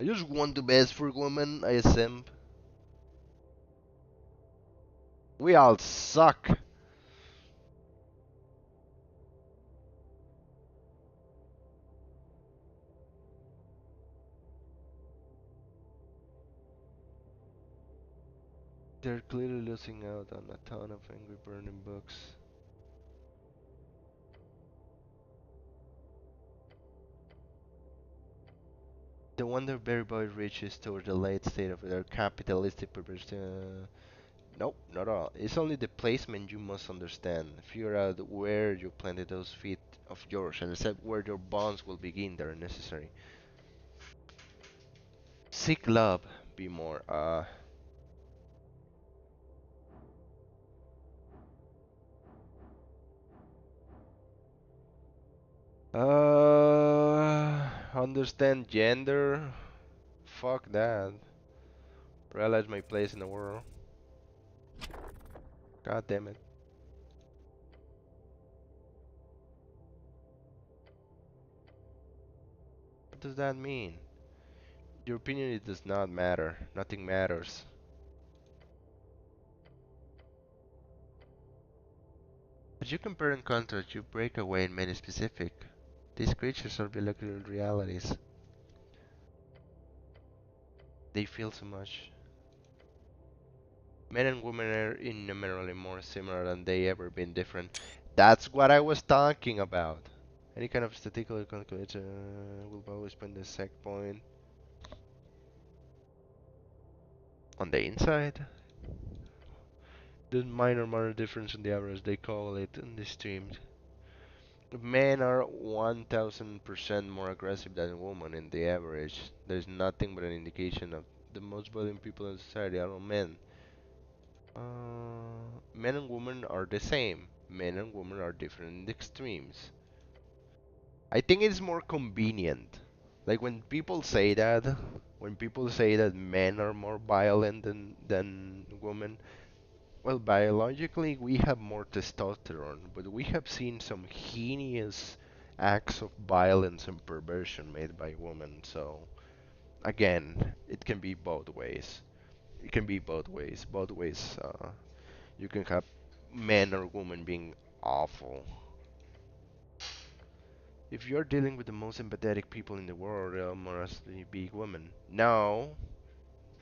Speaker 1: I just want the best for women, I simp. We all suck. They're clearly losing out on a ton of angry burning books. The wonder very boy reaches toward the late state of their capitalistic perversion. Nope, not at all. It's only the placement you must understand. Figure out where you planted those feet of yours and accept where your bonds will begin that are necessary. Seek love, be more. Understand gender? Fuck that. Realize my place in the world. God damn it. What does that mean? Your opinion, it does not matter. Nothing matters. As you compare and contrast, you break away in many specific. These creatures are molecular realities. They feel so much. Men and women are innumerably more similar than they ever been different. That's what I was talking about. Any kind of statistical calculator will always point the sec point on the inside. The minor difference in the average, they call it in the streams. Men are 1000% more aggressive than women in the average. There's nothing but an indication of the most violent people in society are all men. Men and women are the same. Men and women are different in the extremes. I think it's more convenient. Like when people say that men are more violent than women, well, biologically we have more testosterone, but we have seen some heinous acts of violence and perversion made by women. So again, it can be both ways. It can be both ways. Both ways. You can have men or women being awful. If you're dealing with the most empathetic people in the world, they'll mostly be women. No,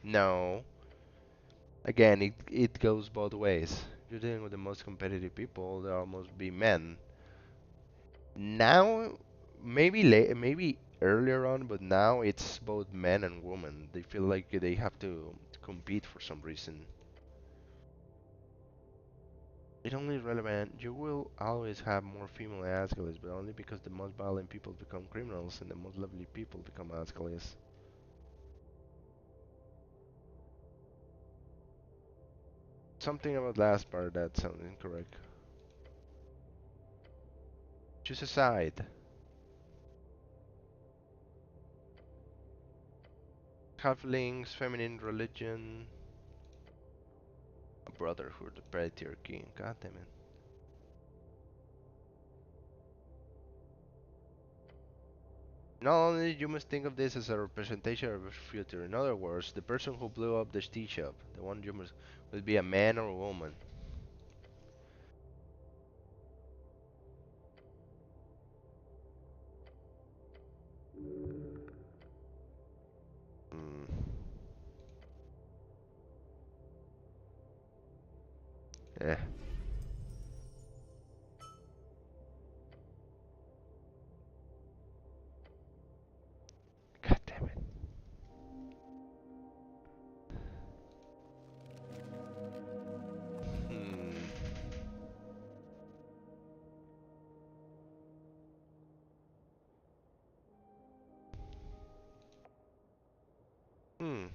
Speaker 1: no. Again, it goes both ways. If you're dealing with the most competitive people, they'll almost be men. Now, maybe earlier on, but now it's both men and women. They feel like they have to compete for some reason. It only is relevant. You will always have more female alcoholics, but only because the most violent people become criminals and the most lovely people become alcoholics. Something about last part that sounds incorrect. Choose a side. Halflings, feminine religion, a brotherhood, a patriarchy. God damn it. Not only you must think of this as a representation of your future. In other words, the person who blew up the tea shop, the one you must will be a man or a woman. Hmm. Eh. God damn it. Hmm. Hmm.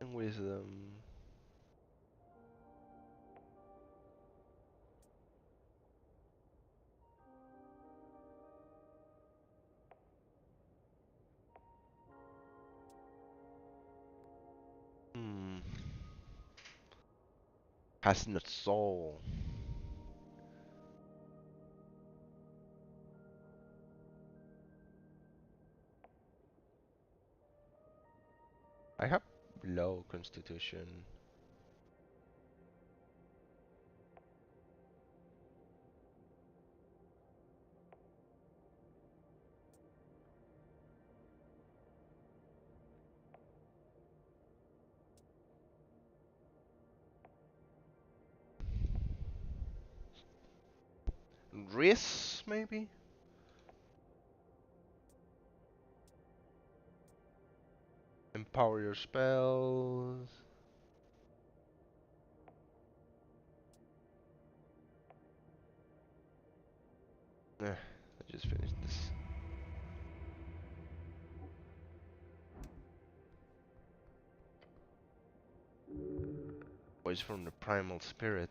Speaker 1: And wisdom. Hmm. Has not soul. I have low constitution. Riss, maybe? Empower your spells. I just finished this. Voice from the primal spirit.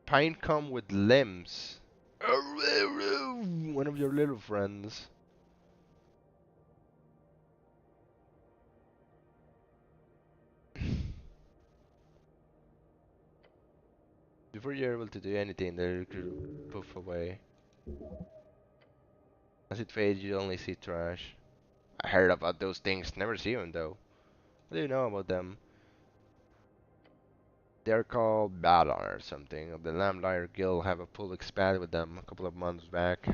Speaker 1: Pinecone with limbs. One of your little friends. Before you're able to do anything, they could poof away. As it fades, you only see trash. I heard about those things, never see them though. What do you know about them? They're called Balar or something. The Lamplighter Guild have a pool expanded with them a couple of months back.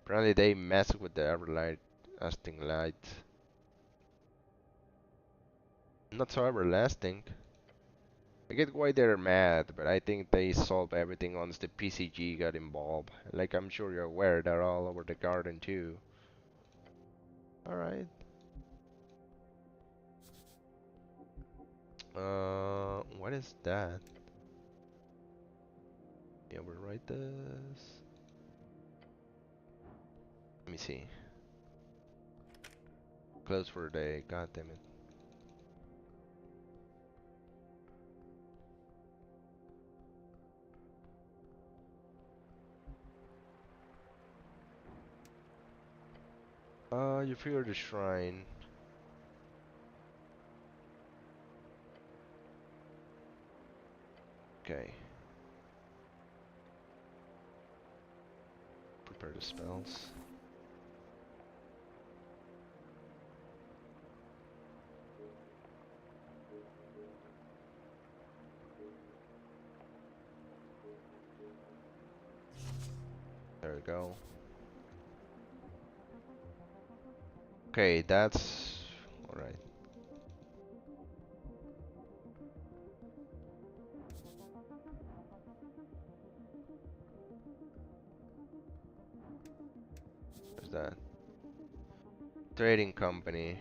Speaker 1: Apparently they mess with the everlasting light. Not so everlasting. I get why they're mad, but I think they solved everything once the PCG got involved. Like I'm sure you're aware, they're all over the garden too. Alright. What is that? Yeah, we'll write this. Let me see. Close for the day, god damn it. You fear the shrine. Okay. Prepare the spells. There we go. Okay, that's alright. What's that? Trading company.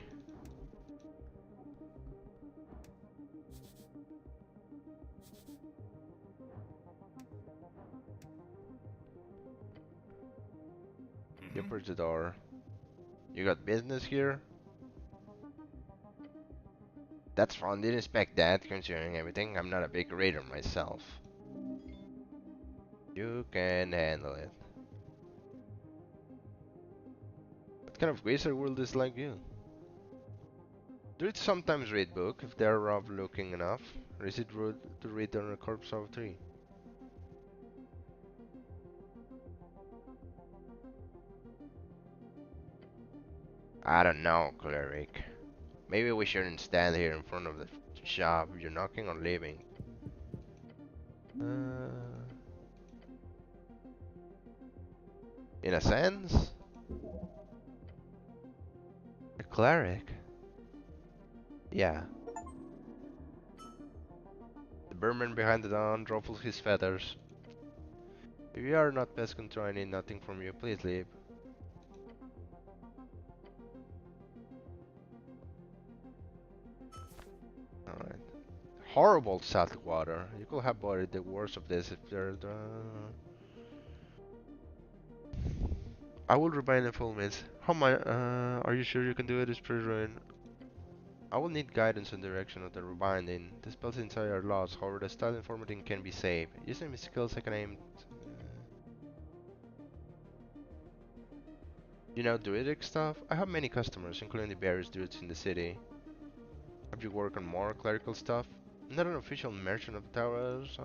Speaker 1: You approach the door. You got business here? That's fun. Didn't expect that, considering everything. I'm not a big raider myself. You can handle it. What kind of wizard world is like you? Do it sometimes read book if they're rough looking enough? Or is it rude to read on a corpse of a tree? I don't know, cleric. Maybe we shouldn't stand here in front of the shop. You're knocking or leaving. In a sense, a cleric. Yeah. The Burman behind the dawn ruffles his feathers. If you are not pest control, I need nothing from you. Please leave. Alright. Horrible salt water. You could have avoided the worst of this if there. I will rebind the full miss. How my? Are you sure you can do it? It's pretty ruined. I will need guidance and direction of the rebinding. The spells inside are lost. However, the style and formatting can be saved. Using my skills, I can aim. You know druidic stuff? I have many customers, including the various druids in the city. Have you worked on more clerical stuff? I'm not an official merchant of towers.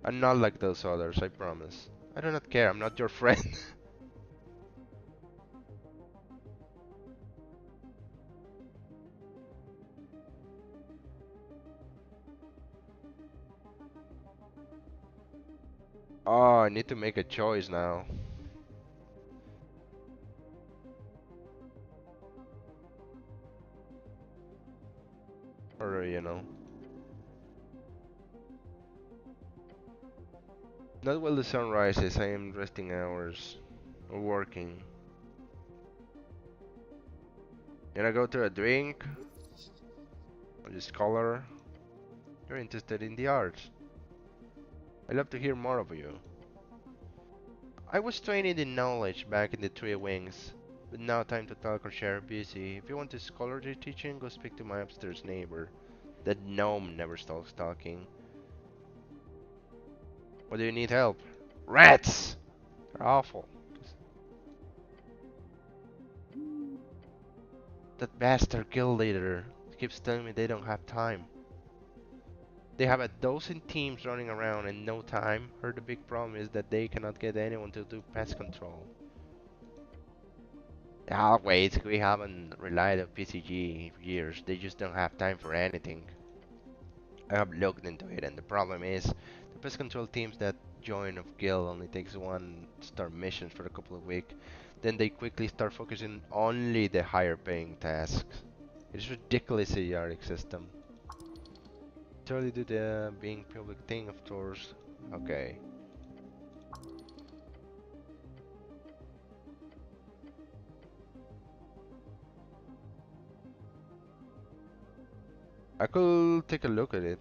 Speaker 1: I'm not like those others, I promise. I do not care, I'm not your friend. Oh, I need to make a choice now. necessary, you know. Not while the sun rises. I am resting hours or working. You wanna go to a drink? Or just color? You're interested in the arts. I'd love to hear more of you. I was trained in knowledge back in the Three Wings, but now time to talk or share busy. If you want to scholarly teaching, go speak to my upstairs neighbor. That gnome never stops talking. Or do you need help? Rats! They're awful. That bastard guild leader keeps telling me they don't have time. They have a dozen teams running around and no time. Heard the big problem is that they cannot get anyone to do pest control. Wait, we haven't relied on PCG for years. They just don't have time for anything. I have looked into it, and the problem is the pest control teams that join of guild only takes one star missions for a couple of weeks. Then they quickly start focusing only the higher paying tasks. It is ridiculously chaotic system. Totally do the being public thing, of course. Okay. I could take a look at it.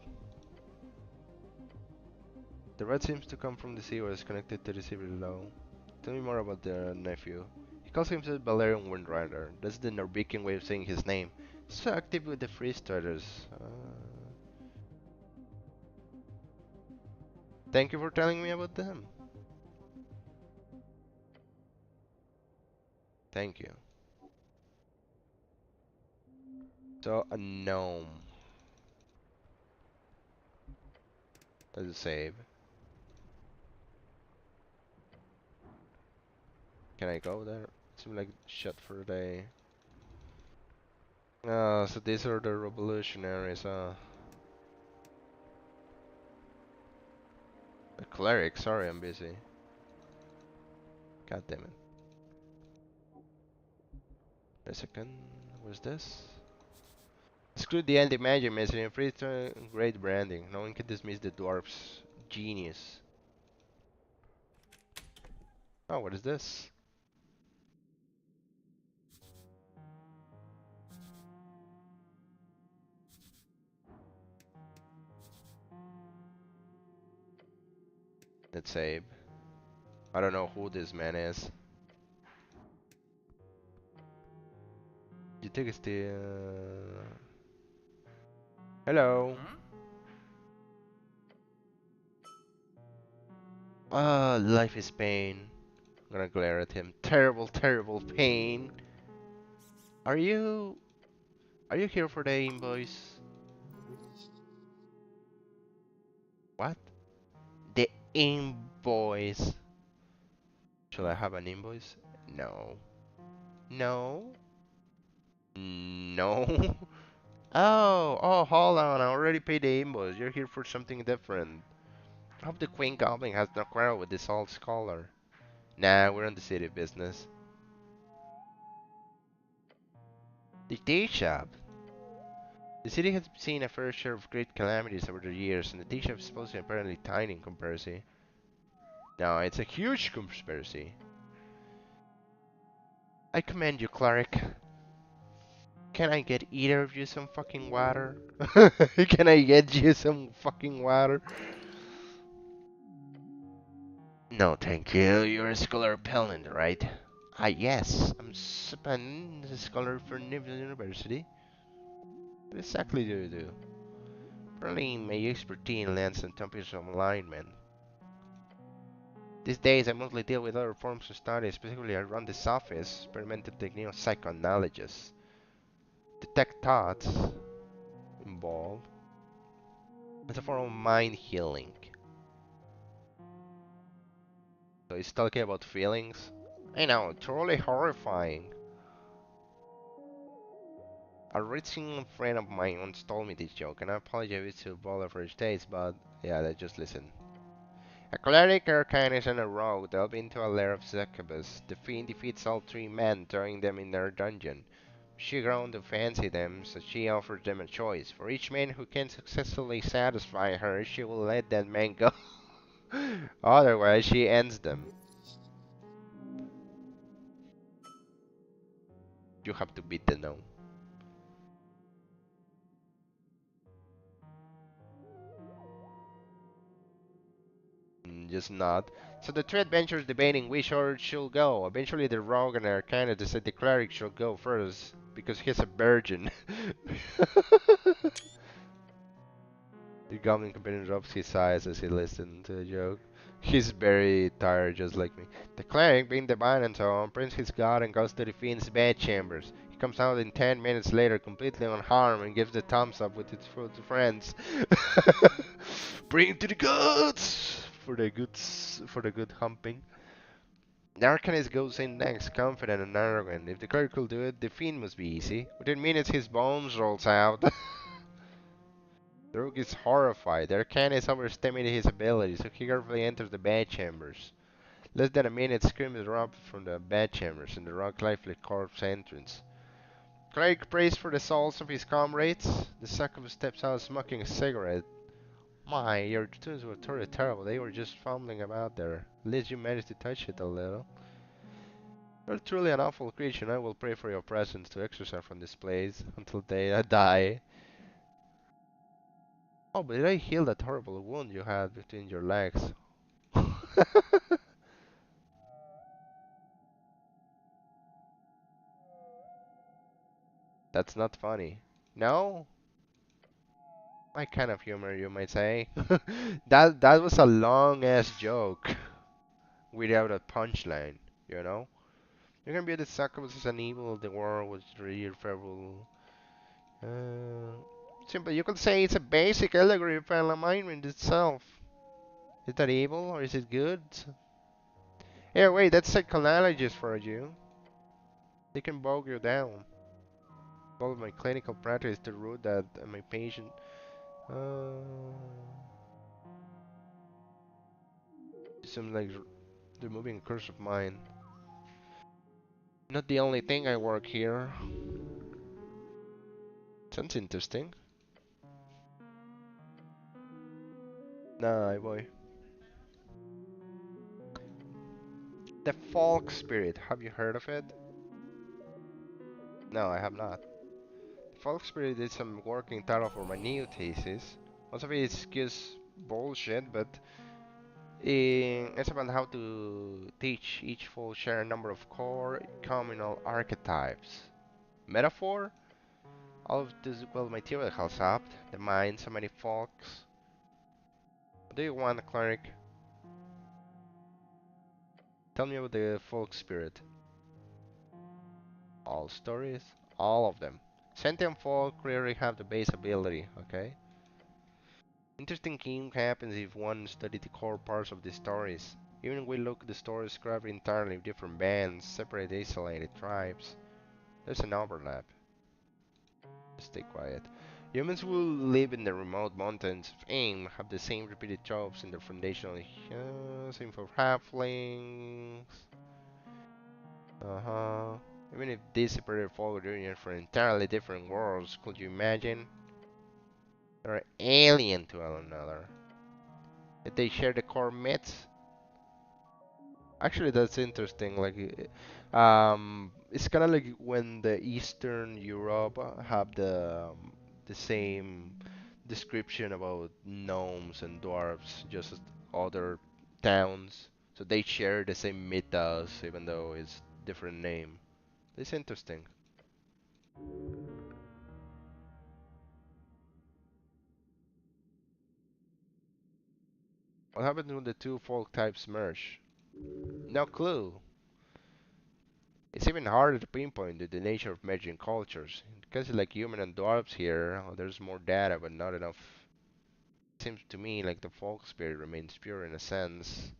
Speaker 1: The red seems to come from the sea or is connected to the sea below. Tell me more about their nephew. He calls himself Valerian Windrider. That's the Norwegian way of saying his name. So active with the freestriders. Thank you for telling me about them. Thank you. So, a gnome. That's a save. Can I go there? Seems like shut for the day. So these are the revolutionaries, A cleric, sorry, I'm busy. God damn it. Wait a second, what's this? Exclude the anti-magic message and free great branding. No one can dismiss the dwarf's genius. Oh, what is this? Let's save. I don't know who this man is. You think it's the... Hello. Ah, life is pain. I'm gonna glare at him. Terrible, terrible pain. Are you... Are you here for the invoice? What? The invoice. Shall I have an invoice? No. No. No. Oh, hold on. I already paid the invoice. You're here for something different. I hope the Queen Goblin has no quarrel with this old scholar. Nah, we're on the city business. The tea shop. The city has seen a fair share of great calamities over the years, and the tea shop is supposed to be apparently tiny in comparison. No, it's a huge conspiracy. I commend you, cleric. Can I get either of you some fucking water? Can I get you some fucking water? No, thank you. You're a scholar appellant, right? Ah, yes. I'm a scholar for Nibble University. What exactly do you do? Apparently, my expertise in lands and topics of alignment. These days, I mostly deal with other forms of study, specifically I run this office, experimental technique of psychoanalysis. Detect thoughts involved. It's a form of mind healing. So he's talking about feelings. I know, truly horrifying. A reaching friend of mine once told me this joke, and I apologize to bother for his taste, but yeah, let's just listen. A cleric, Arcanist, and a rogue delve into a lair of succubus. The fiend defeats all three men, throwing them in their dungeon. She grown to fancy them, so she offers them a choice. For each man who can successfully satisfy her, she will let that man go. Otherwise, she ends them. You have to beat the no. Just not. So the three adventurers debating which order should go. Eventually, the rogue and Arcana decide the cleric should go first because he's a virgin. The goblin companion rubs his eyes as he listens to the joke. He's very tired, just like me. The cleric, being divine and so on, brings his god and goes to the fiend's bedchambers. He comes out in 10 minutes later, completely unharmed, and gives the thumbs up with his friends. Bring him to the gods for the good humping. The Arcanist goes in next, confident and arrogant. If the cleric could do it, the fiend must be easy. Within minutes, his bones rolls out. The rogue is horrified. The Arcanist overestimated his ability, so he carefully enters the bedchambers. Less than a minute, screams erupt from the bedchambers in the rock lifeless corpse entrance. Cleric prays for the souls of his comrades. The succubus steps out smoking a cigarette. My, your tunes were totally terrible. They were just fumbling about there. At least you managed to touch it a little. You're truly an awful creature, and I will pray for your presence to exorcise from this place until they die. Oh, but did I heal that horrible wound you had between your legs? That's not funny. No? My kind of humor, you might say. That was a long ass joke without a punchline, you know? You can be the succubus an evil, the world was real favorable. Simple, you could say it's a basic allegory of alignment itself. Is that evil or is it good? Yeah, wait, that's psychologist for you. They can bog you down. All of my clinical practice to root that my patient. Uh, Seems like removing a curse of mine. Not the only thing I work here. Sounds interesting. Nah, boy. The folk spirit. Have you heard of it? No, I have not. The folk spirit is some working title for my new thesis. Most of it is just bullshit, but it's about how to teach each folk share a number of core communal archetypes. Metaphor? All of this well material has up the mind so many folks. What do you want, cleric? Tell me about the folk spirit. All stories, all of them. Sentient folk clearly have the base ability, okay? Interesting thing happens if one studies the core parts of the stories. Even if we look at the stories described entirely different bands, separate isolated tribes, there's an overlap. Just stay quiet. Humans who live in the remote mountains of AIM have the same repeated tropes in their foundational same for halflings. Uh-huh. Even if these separated folk unions from entirely different worlds, could you imagine? They're alien to one another. If they share the core myths. Actually, that's interesting. It's kind of like when the Eastern Europe have the same description about gnomes and dwarves, just as other towns. So they share the same mythos, even though it's different name. It's interesting. What happens when the two folk types merge? No clue. It's even harder to pinpoint the nature of merging cultures. Because it's like human and dwarves here, there's more data but not enough. It seems to me like the folk spirit remains pure in a sense.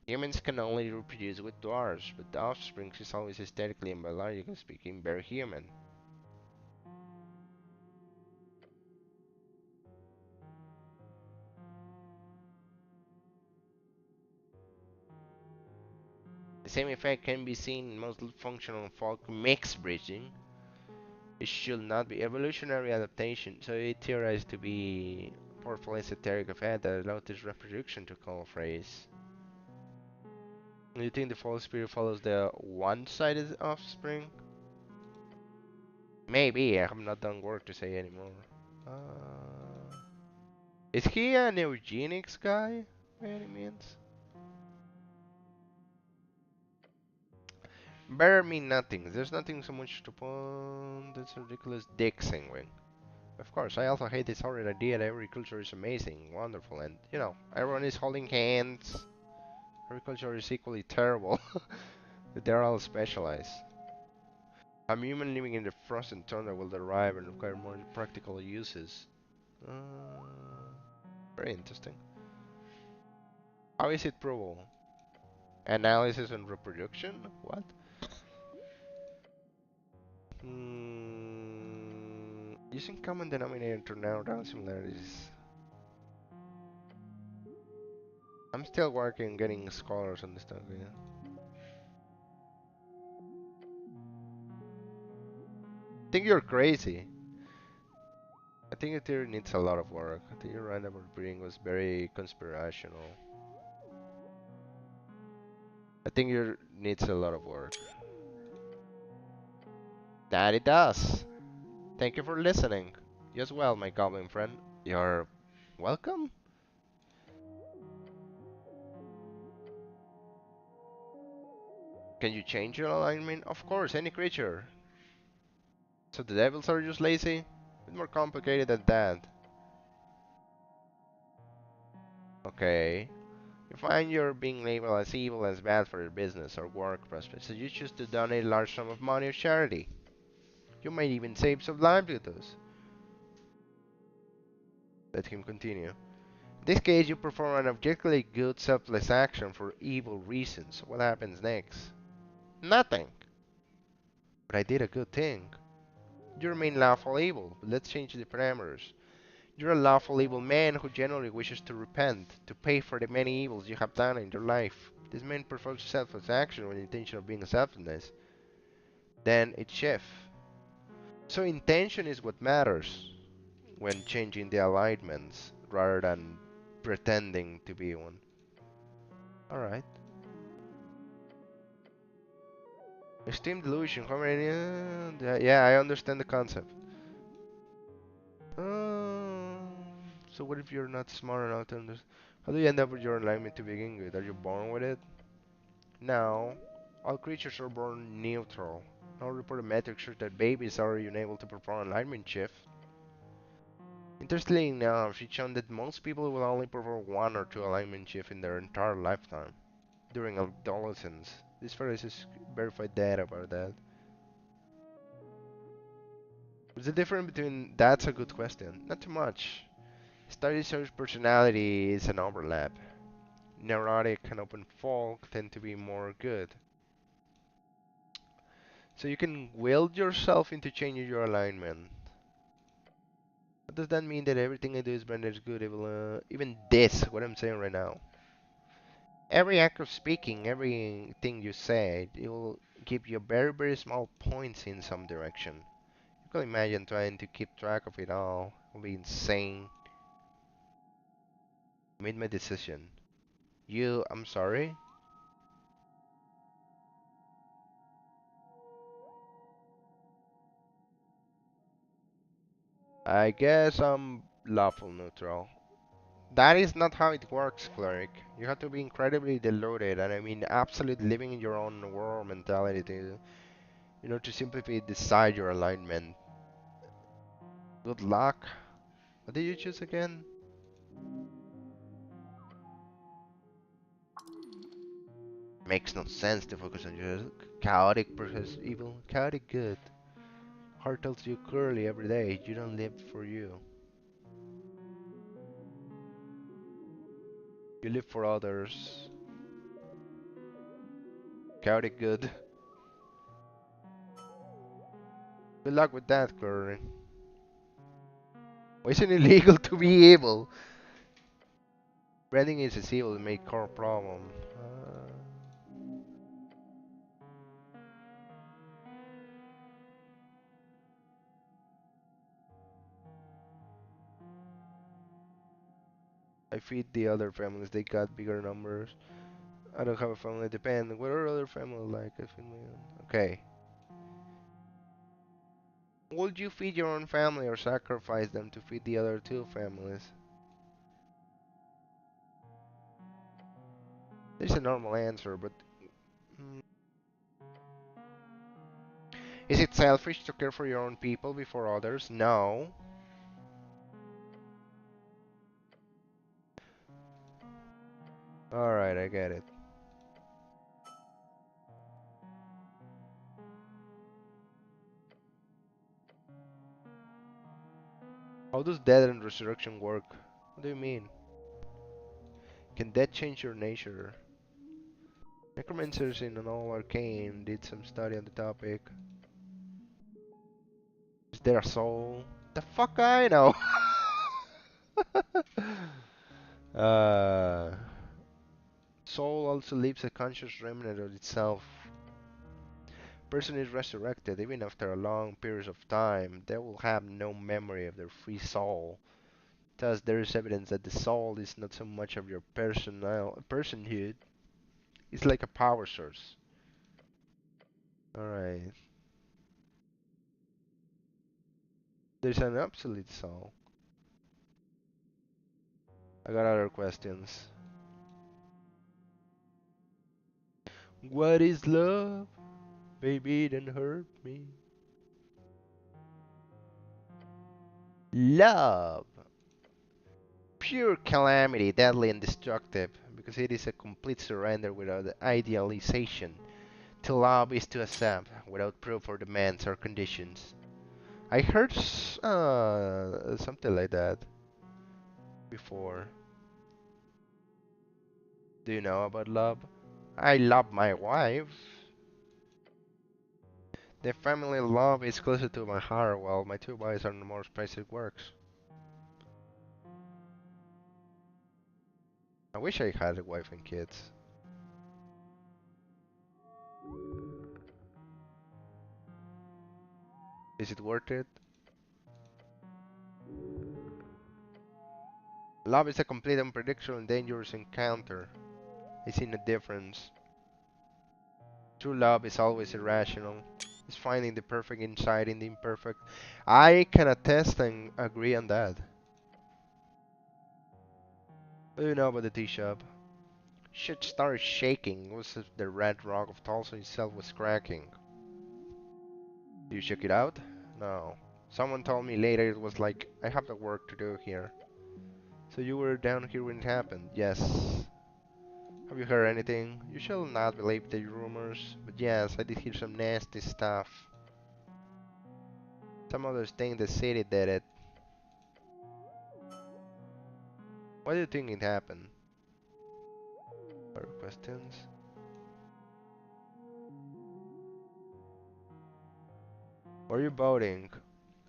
Speaker 1: Humans can only reproduce with dwarves, but the offspring is always aesthetically and biologically speaking very human. The same effect can be seen in most functional folk mix breeding. It should not be evolutionary adaptation, so it theorized to be powerful esoteric event that allowed this reproduction to call phrase. Do you think the false spirit follows the one-sided offspring? Maybe, I have not done work to say anymore. Uh, is he an eugenics guy, by any means? Better mean nothing. There's nothing so much to point. That's a ridiculous dick sanguine. Of course, I also hate this horrid idea that agriculture is amazing, wonderful, and, you know, everyone is holding hands. Agriculture is equally terrible. They're all specialized. A human living in the frozen tundra will derive and require more practical uses. Uh, Very interesting. How is it provable? Analysis and reproduction? What? Using common denominator to narrow down similarities. I'm still working on getting scholars on this stuff, yeah. I think you're crazy. I think the theory needs a lot of work. I think your random breeding was very conspirational. I think your needs a lot of work. That it does. Thank you for listening. You as well, my goblin friend. You're welcome. Can you change your alignment? Of course, any creature. So the devils are just lazy? A bit more complicated than that. Okay. You find you're being labeled as evil as bad for your business or work prospects, so you choose to donate a large sum of money to charity. You might even save some livelihoods. Let him continue. In this case, you perform an objectively good selfless action for evil reasons. What happens next? Nothing. But I did a good thing. You remain lawful evil, but let's change the parameters. You're a lawful evil man who genuinely wishes to repent, to pay for the many evils you have done in your life. This man performs selfless action with the intention of being selfless. Then it shifts. So intention is what matters when changing the alignments rather than pretending to be one. Alright. Esteem delusion, how many? Yeah, I understand the concept. So what if you're not smart enough to understand? How do you end up with your alignment to begin with? Are you born with it? No. All creatures are born neutral. No reported metrics show that babies are unable to perform alignment shift. Interestingly enough, it shown that most people will only perform one or two alignment shifts in their entire lifetime. During adolescence. This is verified data about that. What's the difference between... That's a good question. Not too much. Study shows personality is an overlap. Neurotic and open folk tend to be more good. So you can will yourself into changing your alignment. But does that mean that everything I do is rendered good? Even this, what I'm saying right now. Every act of speaking, everything you say, it will give you very, very small points in some direction. You can imagine trying to keep track of it all. It will be insane. I made my decision. I'm sorry? I guess I'm lawful neutral. That is not how it works, cleric. You have to be incredibly deluded, and I mean absolutely living in your own world mentality to, to simply decide your alignment. Good luck. What did you choose again? Makes no sense to focus on your chaotic versus evil. Chaotic good. Heart tells you clearly every day you don't live for you. You live for others. Chaotic good. Good luck with that, clearly. Why isn't it illegal to be evil? Branding is a evil make core problem. I feed the other families. They got bigger numbers. I don't have a family. Depend. What are other families like? I feed my own. Okay. Would you feed your own family or sacrifice them to feed the other two families? There's a normal answer, but mm, is it selfish to care for your own people before others? No. Alright, I get it. How does death and resurrection work? What do you mean? Can death change your nature? Necromancers in an all arcane did some study on the topic. Is there a soul? The fuck I know. uh, Soul also leaves a conscious remnant of itself. Person is resurrected even after a long period of time. They will have no memory of their free soul. Thus, there is evidence that the soul is not so much of your personhood. It's like a power source. Alright. There's an absolute soul. I got other questions. What is love? Baby, don't hurt me. Love. Pure calamity, deadly and destructive, because it is a complete surrender without idealization. To love is to accept, without proof or demands or conditions. I heard something like that before. Do you know about love? I love my wife. The family love is closer to my heart, while my two boys are more basic works. I wish I had a wife and kids. Is it worth it? Love is a complete unpredictable and dangerous encounter. I see no difference. True love is always irrational. It's finding the perfect inside in the imperfect. I can attest and agree on that. What do you know about the tea shop? Shit started shaking. It was as if the red rock of Tulsa itself was cracking. Do you check it out? No. Someone told me later it was like, I have the work to do here. So you were down here when it happened? Yes. Have you heard anything? You shall not believe the rumors, but yes, I did hear some nasty stuff. Some others think the city did it. Why do you think it happened? Other questions? Where are you voting?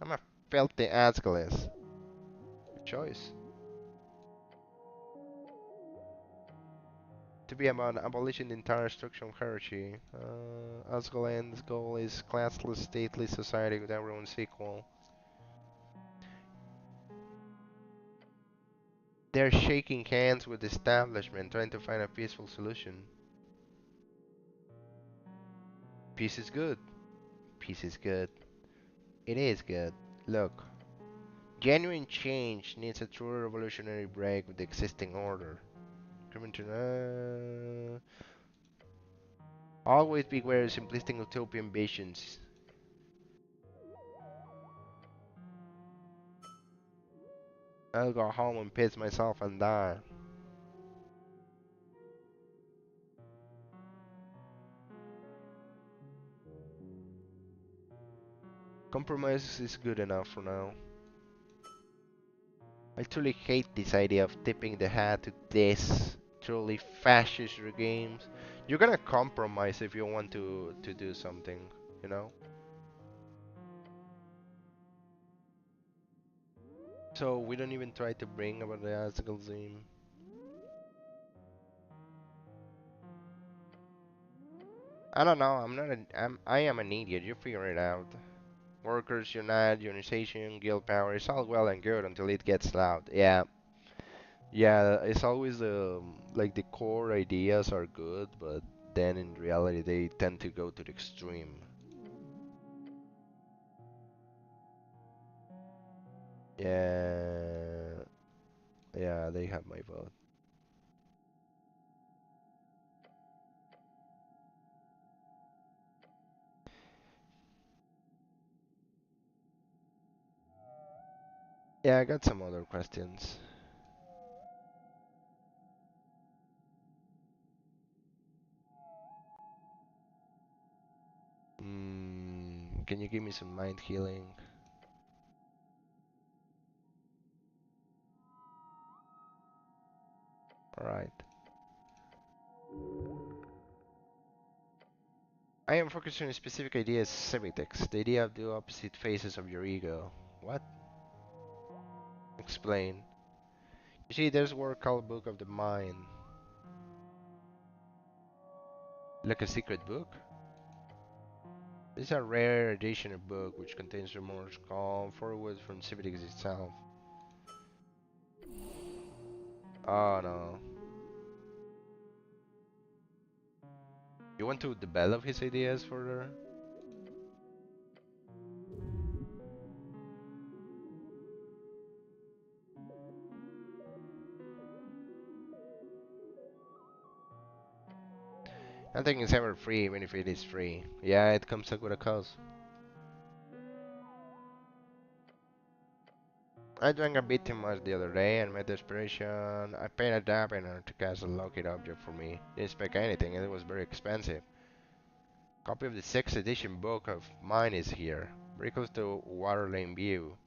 Speaker 1: I'm a filthy Ascalis. Good choice. To be about abolishing the entire structure of hierarchy. Asgaland's goal is classless, stateless society with everyone's equal. They're shaking hands with the establishment, trying to find a peaceful solution. Peace is good. Peace is good. It is good. Look, genuine change needs a true revolutionary break with the existing order. Always beware of simplistic utopian visions. I'll go home and piss myself and die. Compromise is good enough for now. I truly hate this idea of tipping the hat to this truly fascist regimes. You're gonna compromise if you want to do something, you know? So we don't even try to bring about the Azgalzim. I don't know, I am an idiot, you figure it out. Workers unite, unionization, guild power, it's all well and good until it gets loud. Yeah, Yeah, it's always the like the core ideas are good, but then in reality they tend to go to the extreme. Yeah, yeah, they have my vote. Yeah, I got some other questions. Can you give me some mind healing? Alright. I am focused on a specific idea as semitics, the idea of the opposite faces of your ego. What? Explain. You see, there's a word called Book of the Mind. Like a secret book? This is a rare edition of book which contains remorse calm forward from semitics itself. Oh no. You want to develop his ideas further? Nothing is ever free, even if it is free. Yeah, it comes up with a cost. I drank a bit too much the other day, and my desperation, I paid a dabber to cast a locket object for me. Didn't expect anything, and it was very expensive. Copy of the 6th edition book of mine is here. Very close to Waterlane View.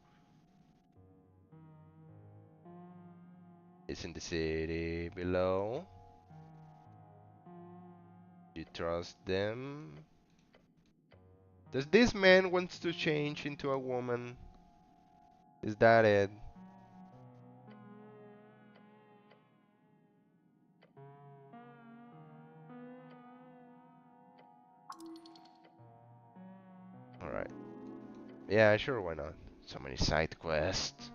Speaker 1: It's in the city below. You trust them? Does this man wants to change into a woman? Is that it? Alright. Yeah, sure, why not? So many side quests.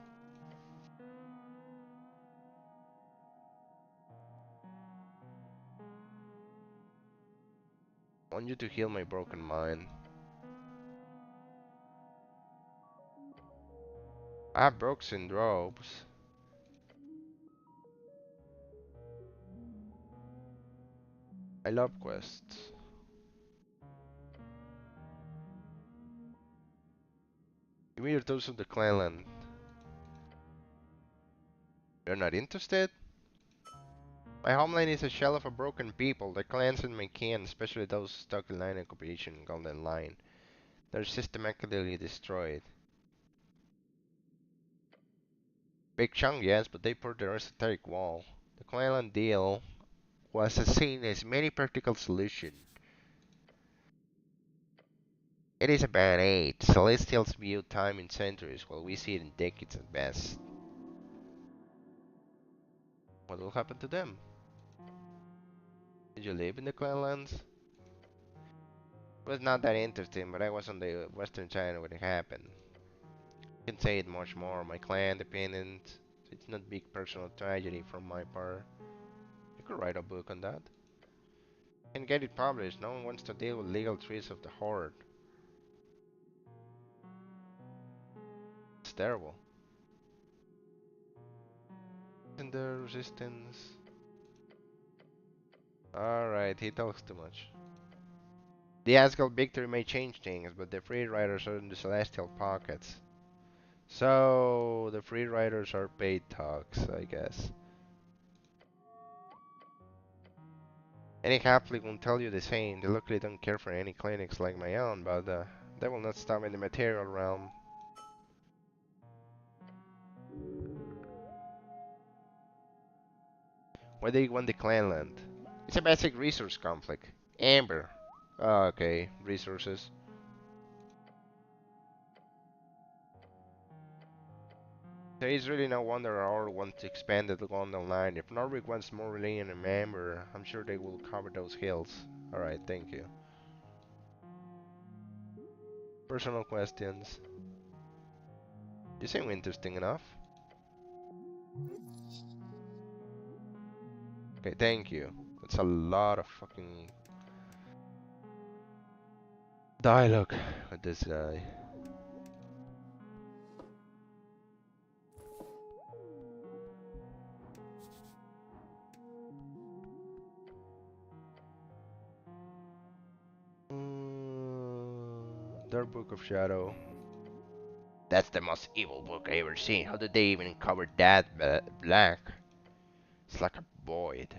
Speaker 1: I want you to heal my broken mind. I have broken ropes. I love quests. Give me your tools of the clanland. You're not interested? My homeland is a shell of a broken people. The clans in my kin, especially those stuck in line occupation Golden Line, they're systematically destroyed. Big chunk, yes, but they put their esoteric wall. The clanland deal was seen as many practical solution. It is a bad age. Celestials view time in centuries, while we see it in decades at best. What will happen to them? Did you live in the clanlands? It was not that interesting, but I was on the western side when it happened. I can say it much more. My clan dependent. It's not big personal tragedy from my part. You could write a book on that. And get it published. No one wants to deal with legal trees of the horde. It's terrible. And the resistance. Alright, he talks too much. The Asgard victory may change things, but the free riders are in the celestial pockets. So the free riders are paid talks, I guess. Any halfling will tell you the same. They luckily don't care for any clinics like my own, but that will not stop in the material realm. Why do you want the clanland? It's a basic resource conflict. Amber. Oh, okay, resources. There is really no wonder our want to expand it along the line. If Norwich wants more religion and Amber, I'm sure they will cover those hills. Alright, thank you. Personal questions. You seem interesting enough. Okay, thank you. That's a lot of fucking dialogue with this guy. Dark Book of Shadow. That's the most evil book I ever seen. How did they even cover that black? It's like a void.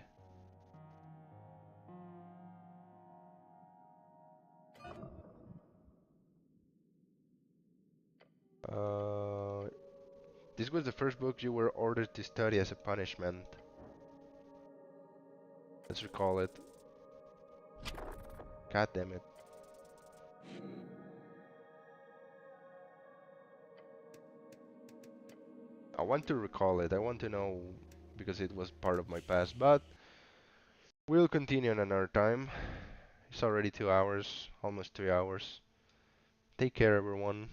Speaker 1: Uh, this was the first book you were ordered to study as a punishment. Let's recall it. God damn it. I want to recall it. I want to know because it was part of my past, but we'll continue in another time. It's already 2 hours, almost 3 hours. Take care, everyone.